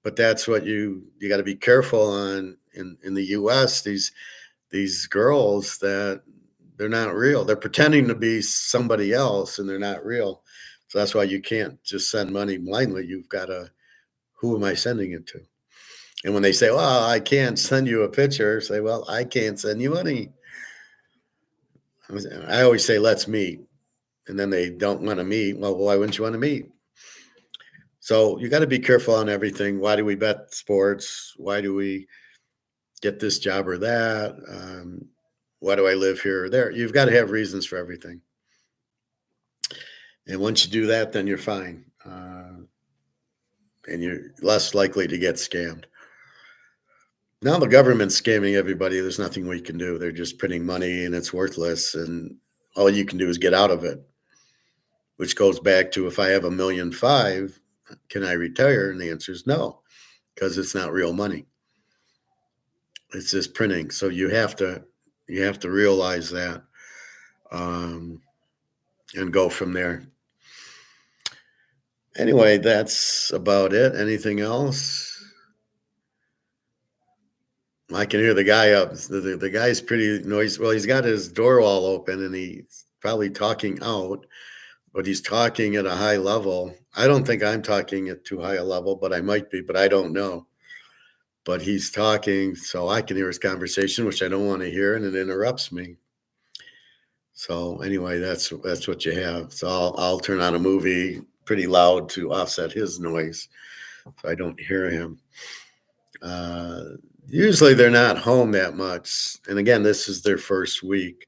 But that's what you got to be careful on in the U.S. These girls that they're not real. They're pretending to be somebody else, and they're not real. So that's why you can't just send money blindly. You've got to, who am I sending it to? And when they say, well, I can't send you a picture, say, well, I can't send you money. I always say, let's meet. And then they don't want to meet. Well, why wouldn't you want to meet? So you got to be careful on everything. Why do we bet sports? Why do we get this job or that? Why do I live here or there? You've got to have reasons for everything. And once you do that, then you're fine. And you're less likely to get scammed. Now the government's scamming everybody. There's nothing we can do. They're just printing money and it's worthless. And all you can do is get out of it, which goes back to, if I have $1.5 million, can I retire? And the answer is no, because it's not real money. It's just printing. So you have to realize that, and go from there. Anyway, that's about it. Anything else? I can hear the guy up. The guy's pretty noisy. Well, he's got his door all open and he's probably talking out, but he's talking at a high level. I don't think I'm talking at too high a level, but I might be, but I don't know. But he's talking, so I can hear his conversation, which I don't want to hear, and it interrupts me. So anyway, that's what you have. So I'll turn on a movie pretty loud to offset his noise, so I don't hear him. Usually they're not home that much. And again, this is their first week.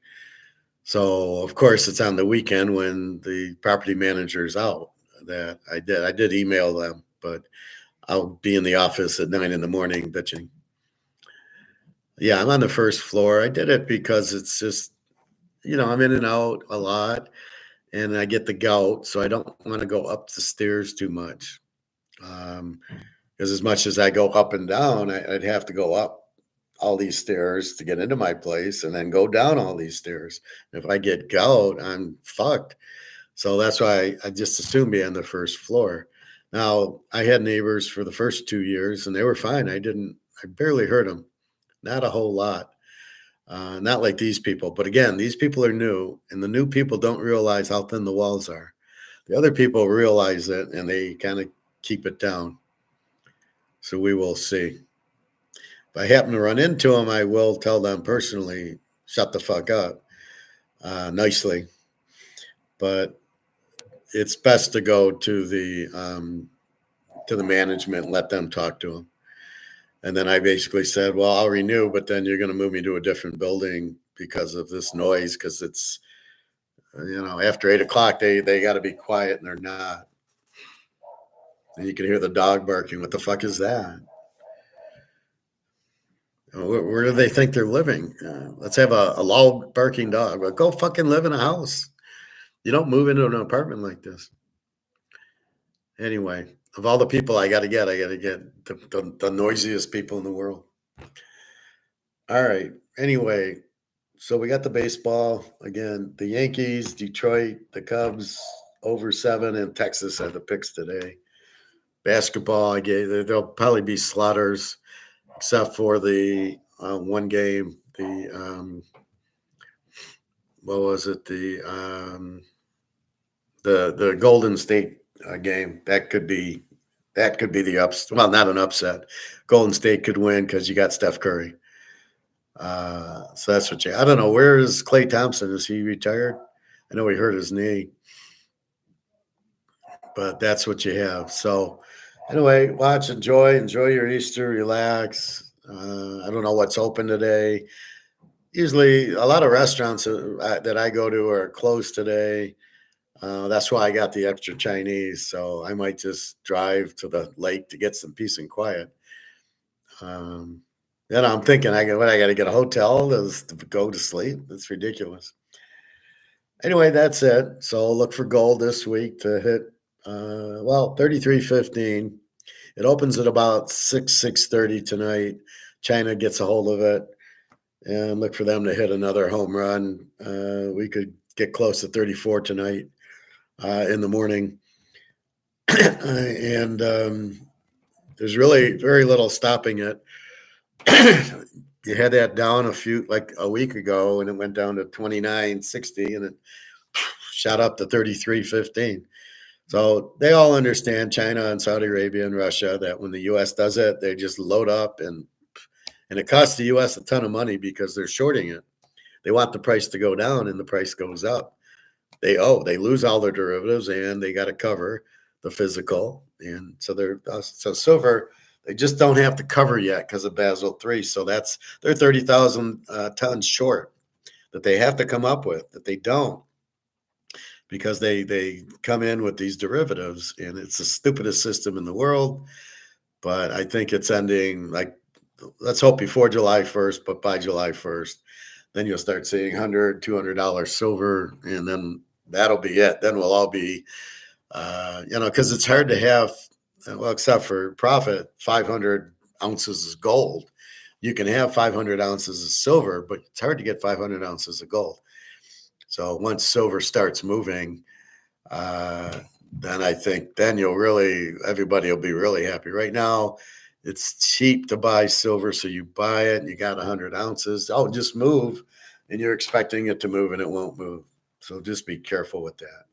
So of course it's on the weekend when the property manager's out. That I did email them, but I'll be in the office at 9 a.m. bitching. Yeah, I'm on the first floor. I did it because it's just, I'm in and out a lot and I get the gout. So I don't want to go up the stairs too much. Because as much as I go up and down, I'd have to go up all these stairs to get into my place and then go down all these stairs. If I get gout, I'm fucked. So that's why I just assumed be on the first floor. Now, I had neighbors for the first 2 years and they were fine. I barely heard them. Not a whole lot. Not like these people. But again, these people are new and the new people don't realize how thin the walls are. The other people realize it and they kind of keep it down. So we will see. If I happen to run into them, I will tell them personally, shut the fuck up, nicely. But it's best to go to the management and let them talk to them. And then I basically said, well, I'll renew, but then you're going to move me to a different building because of this noise. Because it's, after 8 o'clock, they got to be quiet and they're not. And you can hear the dog barking. What the fuck is that? Where do they think they're living? Let's have a loud barking dog. Well, go fucking live in a house. You don't move into an apartment like this. Anyway, Of all the people I got to get the noisiest people in the world. All right. Anyway, so we got the baseball again. The Yankees, Detroit, the Cubs over 7, and Texas had the picks today. Basketball, there'll probably be slaughters, except for the one game. What was it? The Golden State game that could be the upset. Well, not an upset. Golden State could win because you got Steph Curry. So that's what I don't know. Where is Klay Thompson? Is he retired? I know he hurt his knee, but that's what you have. So anyway, watch, enjoy your Easter, relax. I don't know what's open today. Usually a lot of restaurants that I go to are closed today. That's why I got the extra Chinese. So I might just drive to the lake to get some peace and quiet. Then I'm thinking, I got to get a hotel to go to sleep. That's ridiculous. Anyway, that's it. So look for gold this week to hit, 33.15. It opens at about 6:30 tonight. China gets a hold of it, and look for them to hit another home run. We could get close to 34 tonight in the morning. And there's really very little stopping it. You had that down a week ago, and it went down to 29.60, and it shot up to 33.15. So they all understand, China and Saudi Arabia and Russia, that when the U.S. does it, they just load up, and it costs the U.S. a ton of money because they're shorting it. They want the price to go down, and the price goes up. They lose all their derivatives, and they got to cover the physical, and so silver. They just don't have to cover yet because of Basel III. So they're 30,000 tons short that they have to come up with, that they don't, because they come in with these derivatives, and it's the stupidest system in the world. But I think it's ending, let's hope before July 1st, but by July 1st, then you'll start seeing $100, $200 silver, and then that'll be it. Then we'll all be, because it's hard to have, well, except for profit, 500 ounces of gold. You can have 500 ounces of silver, but it's hard to get 500 ounces of gold. So once silver starts moving, then I think everybody will be really happy. Right now, it's cheap to buy silver, so you buy it and you got 100 ounces. Oh, just move, and you're expecting it to move, and it won't move. So just be careful with that.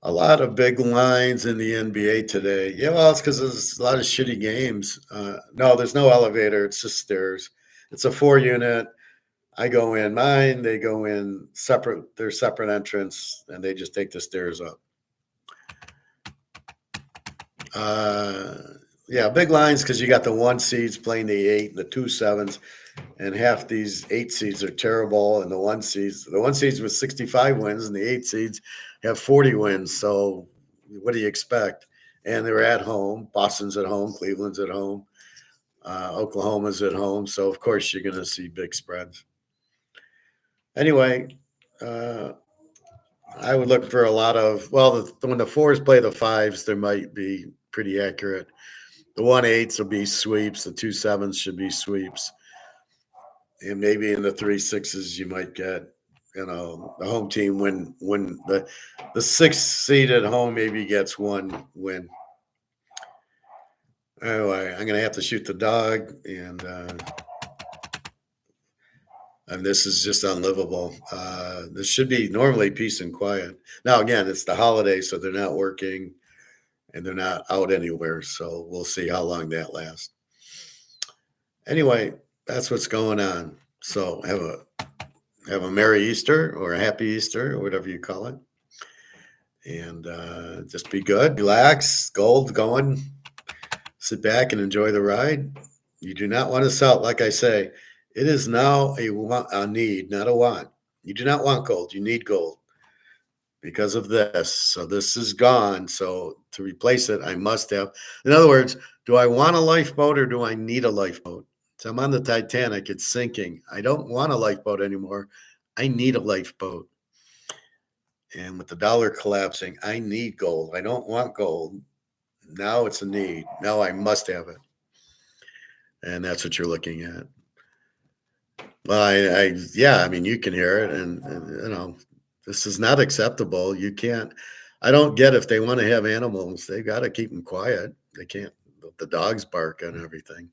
A lot of big lines in the NBA today. Yeah, well, it's because there's a lot of shitty games. No, there's no elevator. It's just stairs. It's a 4-unit. I go in mine. They go in separate. They're separate entrance, and they just take the stairs up. Big lines because you got the 1 seeds playing the 8, the 2 7s, and half these 8 seeds are terrible, and the 1 seeds with 65 wins, and the 8 seeds have 40 wins. So what do you expect? And they're at home. Boston's at home. Cleveland's at home. Oklahoma's at home. So of course you're going to see big spreads. Anyway, I would look for a lot of, when the 4s play the 5s, there might be pretty accurate. The 1-8s will be sweeps. The 2 7s should be sweeps. And maybe in the 3 6s, you might get, the home team when the 6th seed at home maybe gets 1 win. Anyway, I'm going to have to shoot the dog, and this is just unlivable. This should be normally peace and quiet. Now, again, it's the holiday, so they're not working, and they're not out anywhere. So we'll see how long that lasts. Anyway, that's what's going on. So have a Merry Easter or a Happy Easter or whatever you call it. And just be good, relax, gold going, sit back and enjoy the ride. You do not want to sell. Like I say, it is now a need, not a want. You do not want gold. You need gold because of this. So this is gone. So to replace it, I must have. In other words, do I want a lifeboat or do I need a lifeboat? So I'm on the Titanic. It's sinking. I don't want a lifeboat anymore. I need a lifeboat. And with the dollar collapsing, I need gold. I don't want gold. Now it's a need. Now I must have it. And that's what you're looking at. Well, yeah, I mean, you can hear it, and this is not acceptable. You can't. I don't get if they want to have animals, they got to keep them quiet. They can't. The dogs bark and everything.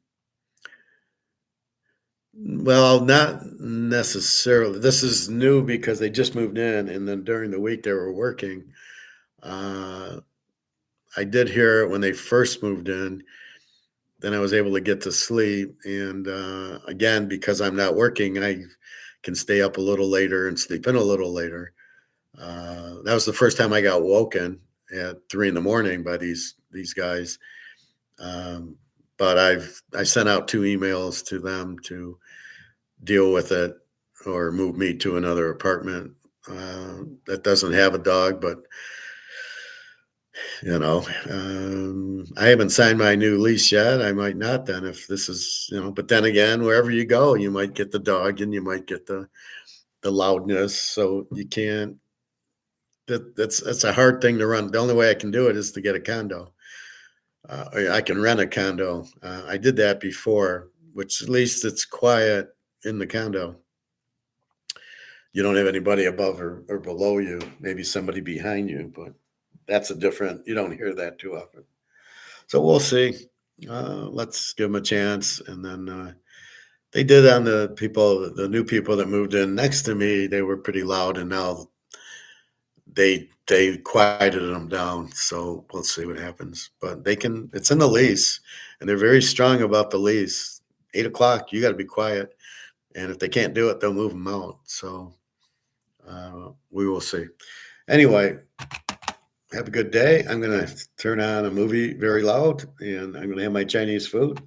Well, not necessarily. This is new because they just moved in, and then during the week they were working. Uh, I did hear it when they first moved in. Then I was able to get to sleep, and again, because I'm not working, I can stay up a little later and sleep in a little later. That was the first time I got woken at 3 in the morning by these guys. Um, but I sent out 2 emails to them to deal with it or move me to another apartment that doesn't have a dog. But I haven't signed my new lease yet. I might not then if this is, but then again, wherever you go, you might get the dog and you might get the loudness. So you can't, that's a hard thing to run. The only way I can do it is to get a condo. I can rent a condo. I did that before, which at least it's quiet in the condo. You don't have anybody above or below you, maybe somebody behind you, but that's you don't hear that too often. So we'll see. Let's give them a chance. And then they did on the new people that moved in next to me, they were pretty loud, and now they quieted them down. So we'll see what happens. But it's in the lease, and they're very strong about the lease. 8 o'clock, you got to be quiet. And if they can't do it, they'll move them out. So we will see. Anyway, have a good day. I'm going to turn on a movie very loud, and I'm going to have my Chinese food.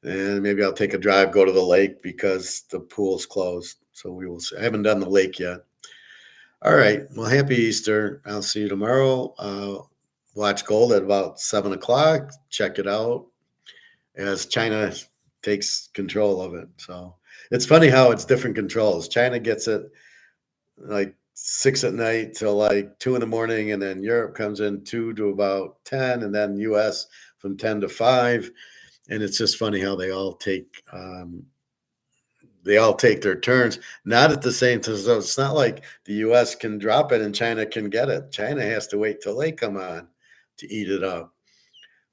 And maybe I'll take a drive, go to the lake because the pool's closed. So we will see. I haven't done the lake yet. All right. Well, happy Easter. I'll see you tomorrow. Watch gold at about 7 o'clock. Check it out as China takes control of it. So it's funny how it's different controls. China gets it like 6 at night till like 2 in the morning, and then Europe comes in 2 to about 10, and then US from 10 to 5. And it's just funny how they all take their turns, not at the same time. So it's not like the US can drop it and China can get it. China has to wait till they come on to eat it up.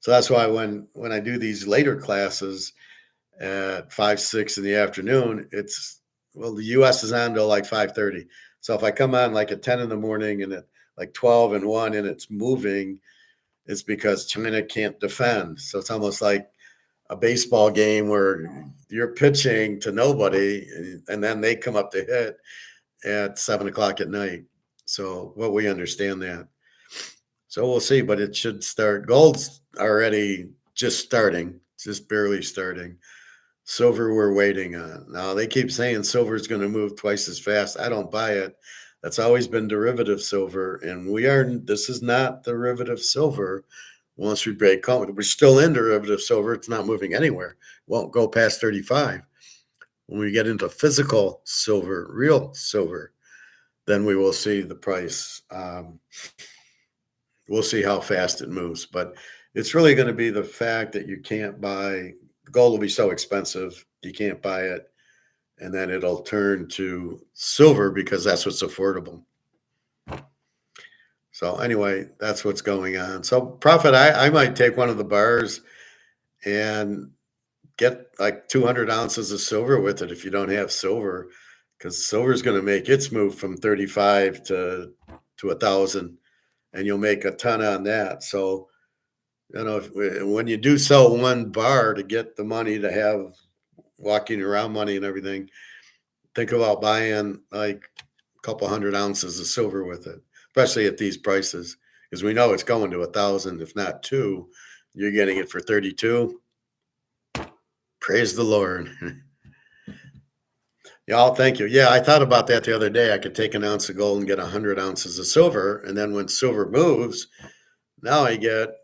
So that's why when I do these later classes at 5, 6 in the afternoon, the US is on till like 5:30. So if I come on like at 10 in the morning and at like 12 and 1 and it's moving, it's because China can't defend. So it's almost like a baseball game where you're pitching to nobody and then they come up to hit at 7 o'clock at night. So we understand that. So we'll see, but it should start. Gold's already just barely starting. Silver we're waiting on. Now they keep saying silver is going to move twice as fast. I don't buy it. That's always been derivative silver, and this is not derivative silver. Once we break home, we're still in derivative silver. It's not moving anywhere. Won't go past 35. When we get into physical silver, real silver, then we will see the price. We'll see how fast it moves. But it's really going to be the fact that you can't buy. Gold will be so expensive, you can't buy it. And then it'll turn to silver because that's what's affordable. So anyway, that's what's going on. So profit, I might take one of the bars and get like 200 ounces of silver with it if you don't have silver, because silver is going to make its move from 35 to 1,000, and you'll make a ton on that. So, when you do sell one bar to get the money to have walking around money and everything, think about buying like a couple 100 ounces of silver with it, especially at these prices, because we know it's going to 1,000, if not 2. You're getting it for 32. Praise the Lord. Y'all, thank you. Yeah, I thought about that the other day. I could take an ounce of gold and get 100 ounces of silver, and then when silver moves, now I get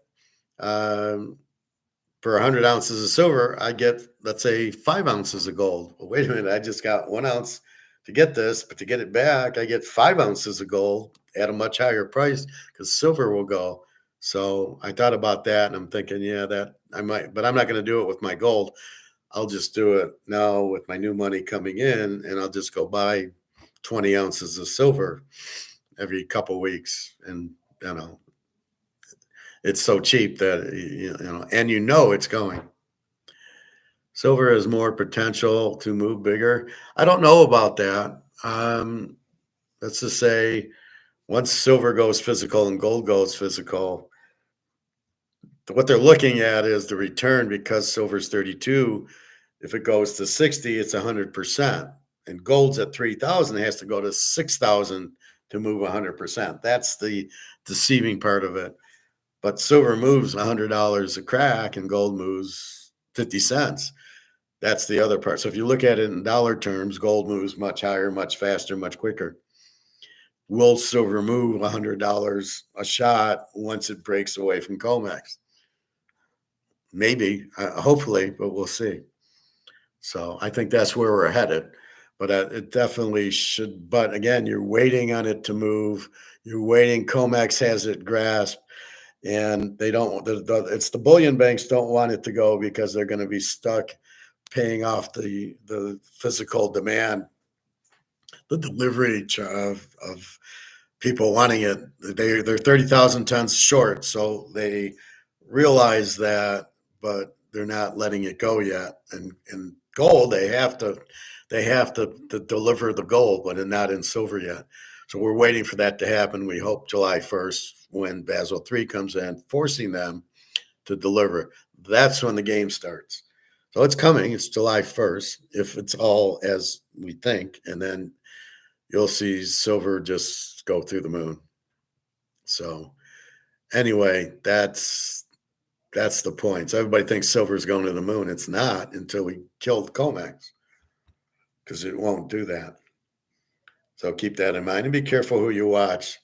for 100 ounces of silver, I get, let's say, 5 ounces of gold. Well, wait a minute, I just got 1 ounce to get this, but to get it back, I get 5 ounces of gold at a much higher price because silver will go. So I thought about that, and I'm thinking, yeah, that I might, but I'm not going to do it with my gold. I'll just do it now with my new money coming in, and I'll just go buy 20 ounces of silver every couple weeks. And, it's so cheap that, and it's going. Silver has more potential to move bigger. I don't know about that. Let's just say once silver goes physical and gold goes physical, what they're looking at is the return because silver's 32. If it goes to 60, it's 100%. And gold's at 3,000, it has to go to 6,000 to move 100%. That's the deceiving part of it. But silver moves $100 a crack and gold moves 50 cents. That's the other part. So if you look at it in dollar terms, gold moves much higher, much faster, much quicker. Will silver move $100 a shot once it breaks away from comex? Maybe, hopefully, but we'll see. So I think that's where we're headed. But it definitely should. But again, you're waiting on it to move. You're waiting. Comex has it grasped, and they don't. It's the bullion banks don't want it to go because they're going to be stuck paying off the physical demand, the delivery of people wanting it. They're 30,000 tons short, so they realize that, but they're not letting it go yet. And gold, they have to deliver the gold, but not in silver yet. So we're waiting for that to happen. We hope July 1st when Basel III comes in, forcing them to deliver. That's when the game starts. So it's coming. It's July 1st, if it's all as we think, and then you'll see silver just go through the moon. So anyway, that's the point. So everybody thinks silver is going to the moon. It's not until we killed comex, because it won't do that. So keep that in mind and be careful who you watch.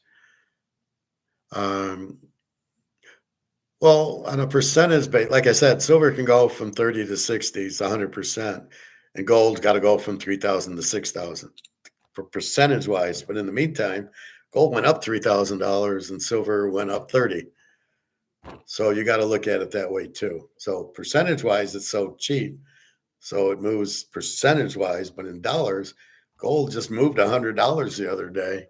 Well, on a percentage base, like I said, silver can go from 30 to 60, it's 100%, and gold's got to go from 3,000 to 6,000 for percentage wise. But in the meantime, gold went up $3,000 and silver went up 30. So you got to look at it that way too. So percentage wise, it's so cheap. So it moves percentage wise, but in dollars, gold just moved $100 the other day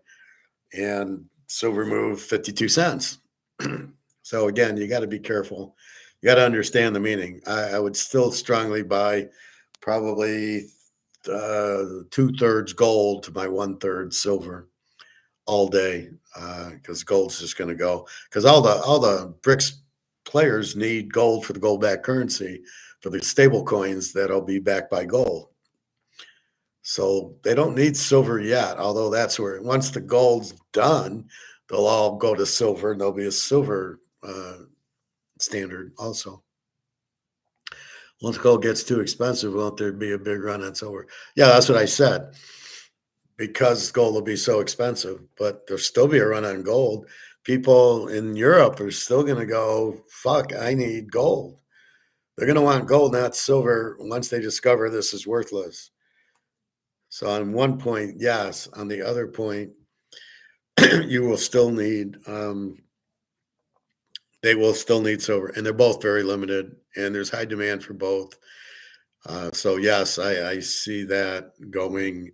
and silver moved 52 cents. So again, you got to be careful. You got to understand the meaning. I would still strongly buy probably 2/3 gold to my 1/3 silver all day, because gold's just going to go. Because all the BRICS players need gold for the gold-backed currency for the stable coins that'll be backed by gold. So they don't need silver yet, although that's where once the gold's done, they'll all go to silver and there'll be a silver standard also. Once gold gets too expensive, won't there be a big run on silver? Yeah, that's what I said. Because gold will be so expensive, but there'll still be a run on gold. People in Europe are still going to go, fuck, I need gold. They're going to want gold, not silver, once they discover this is worthless. So on one point, yes. On the other point, you will still need, they will still need silver, and they're both very limited, and there's high demand for both. So yes, I see that going,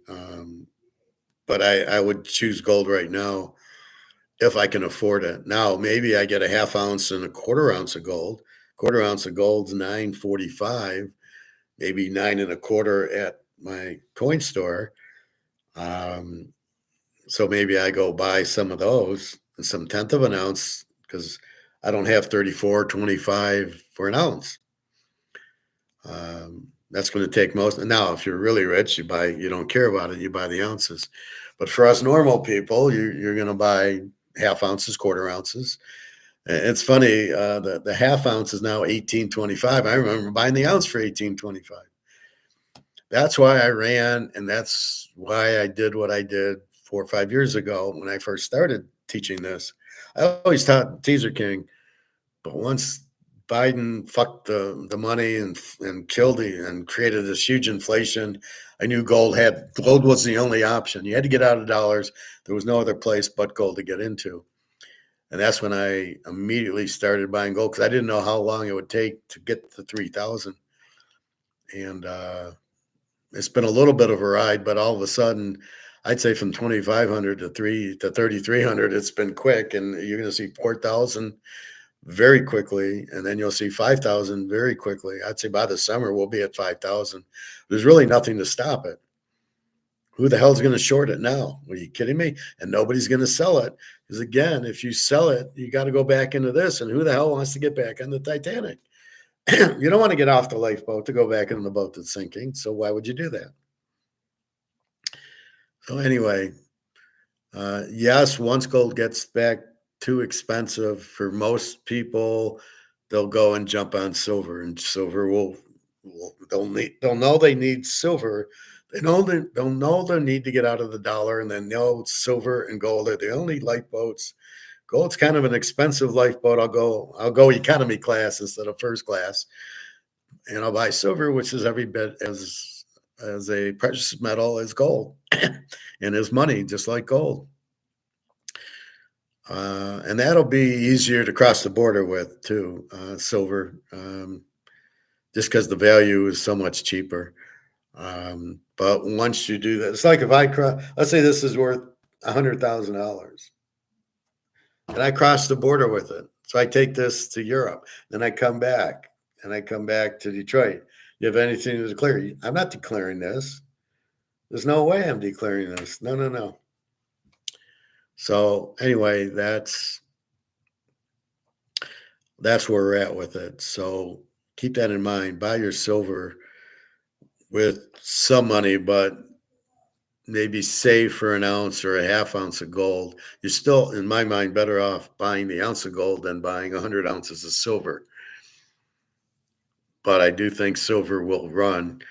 but I would choose gold right now if I can afford it. Now, maybe I get a half ounce and a quarter ounce of gold. Quarter ounce of gold's $9.45, maybe 9 1/4 at my coin store. So maybe I go buy some of those and some 1/10 of an ounce, because I don't have 34.25 for an ounce. That's going to take most. Now, if you're really rich, you don't care about it, you buy the ounces. But for us normal people, you're going to buy half ounces, quarter ounces. It's funny, the half ounce is now $18.25. I remember buying the ounce for $18.25. That's why I ran, and that's why I did what I did 4 or 5 years ago when I first started teaching this. I always taught Teaser King, but once Biden fucked the money and killed and created this huge inflation. I knew gold was the only option. You had to get out of dollars. There was no other place but gold to get into. And that's when I immediately started buying gold because I didn't know how long it would take to get to 3,000. And it's been a little bit of a ride, but all of a sudden, I'd say from 2,500 to 3,300, it's been quick, and you're going to see 4,000 very quickly, and then you'll see 5,000 very quickly. I'd say by the summer we'll be at 5,000. There's really nothing to stop it. Who the hell's going to short it now? Are you kidding me? And nobody's going to sell it because, again, if you sell it, you got to go back into this. And who the hell wants to get back on the Titanic? You don't want to get off the lifeboat to go back in the boat that's sinking. So why would you do that? So anyway, yes, once gold gets back too expensive for most people, they'll go and jump on silver, and silver they'll know they need silver. They'll know they need to get out of the dollar, and then know silver and gold are the only lifeboats. Gold's kind of an expensive lifeboat. I'll go economy class instead of first class, and I'll buy silver, which is every bit as a precious metal as gold, and is money just like gold. And that'll be easier to cross the border with too, silver, just because the value is so much cheaper. But once you do that, it's like if let's say this is worth $100,000, and I cross the border with it. So I take this to Europe, then I come back, to Detroit. You have anything to declare? I'm not declaring this. There's no way I'm declaring this. No. So anyway, that's where we're at with it. So keep that in mind. Buy your silver with some money, but maybe save for an ounce or a half ounce of gold. You're still, in my mind, better off buying the ounce of gold than buying 100 ounces of silver. But I do think silver will run.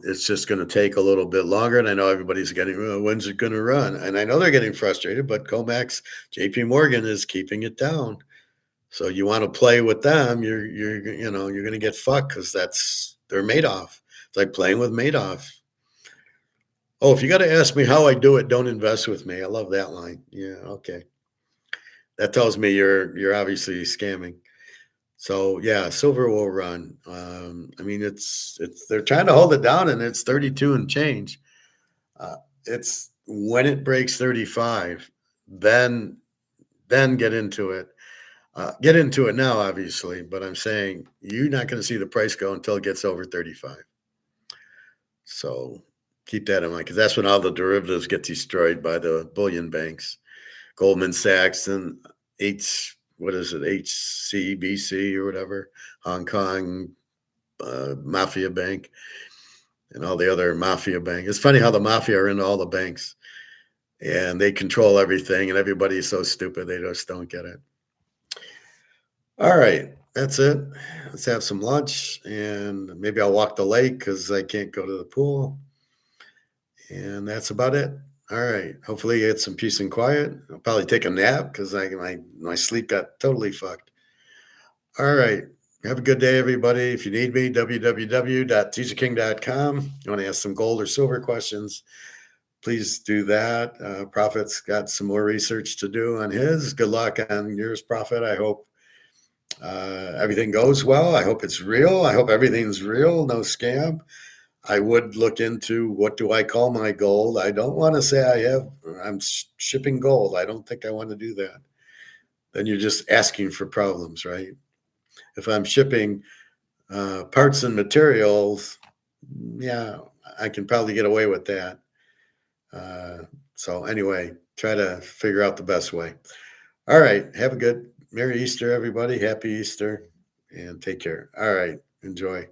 It's just going to take a little bit longer. And I know everybody's getting, when's it going to run? And I know they're getting frustrated, but COMEX, JP Morgan is keeping it down. So you want to play with them, you're going to get fucked because they're Madoff. It's like playing with Madoff. Oh, if you got to ask me how I do it, don't invest with me. I love that line. Yeah, okay. That tells me you're obviously scamming. So yeah, silver will run. I mean, it's they're trying to hold it down, and it's 32 and change. It's when it breaks 35, then get into it. Get into it now, obviously, but I'm saying you're not going to see the price go until it gets over 35. So keep that in mind, because that's when all the derivatives get destroyed by the bullion banks, Goldman Sachs and HCBC or whatever, Hong Kong Mafia Bank, and all the other mafia banks. It's funny how the mafia are into all the banks, and they control everything, and everybody's so stupid they just don't get it. All right, that's it. Let's have some lunch, and maybe I'll walk the lake because I can't go to the pool. And that's about it. All right. Hopefully you get some peace and quiet. I'll probably take a nap because my sleep got totally fucked. All right. Have a good day, everybody. If you need me, www.teaserking.com. You want to ask some gold or silver questions, please do that. Prophet's got some more research to do on his. Good luck on yours, Prophet. I hope everything goes well. I hope it's real. I hope everything's real, no scam. I would look into what do I call my gold. I don't want to say I'm shipping gold. I don't think I want to do that. Then you're just asking for problems, right? If I'm shipping parts and materials, yeah, I can probably get away with that. So anyway, try to figure out the best way. All right. Have a good Merry Easter, everybody. Happy Easter, and take care. All right. Enjoy.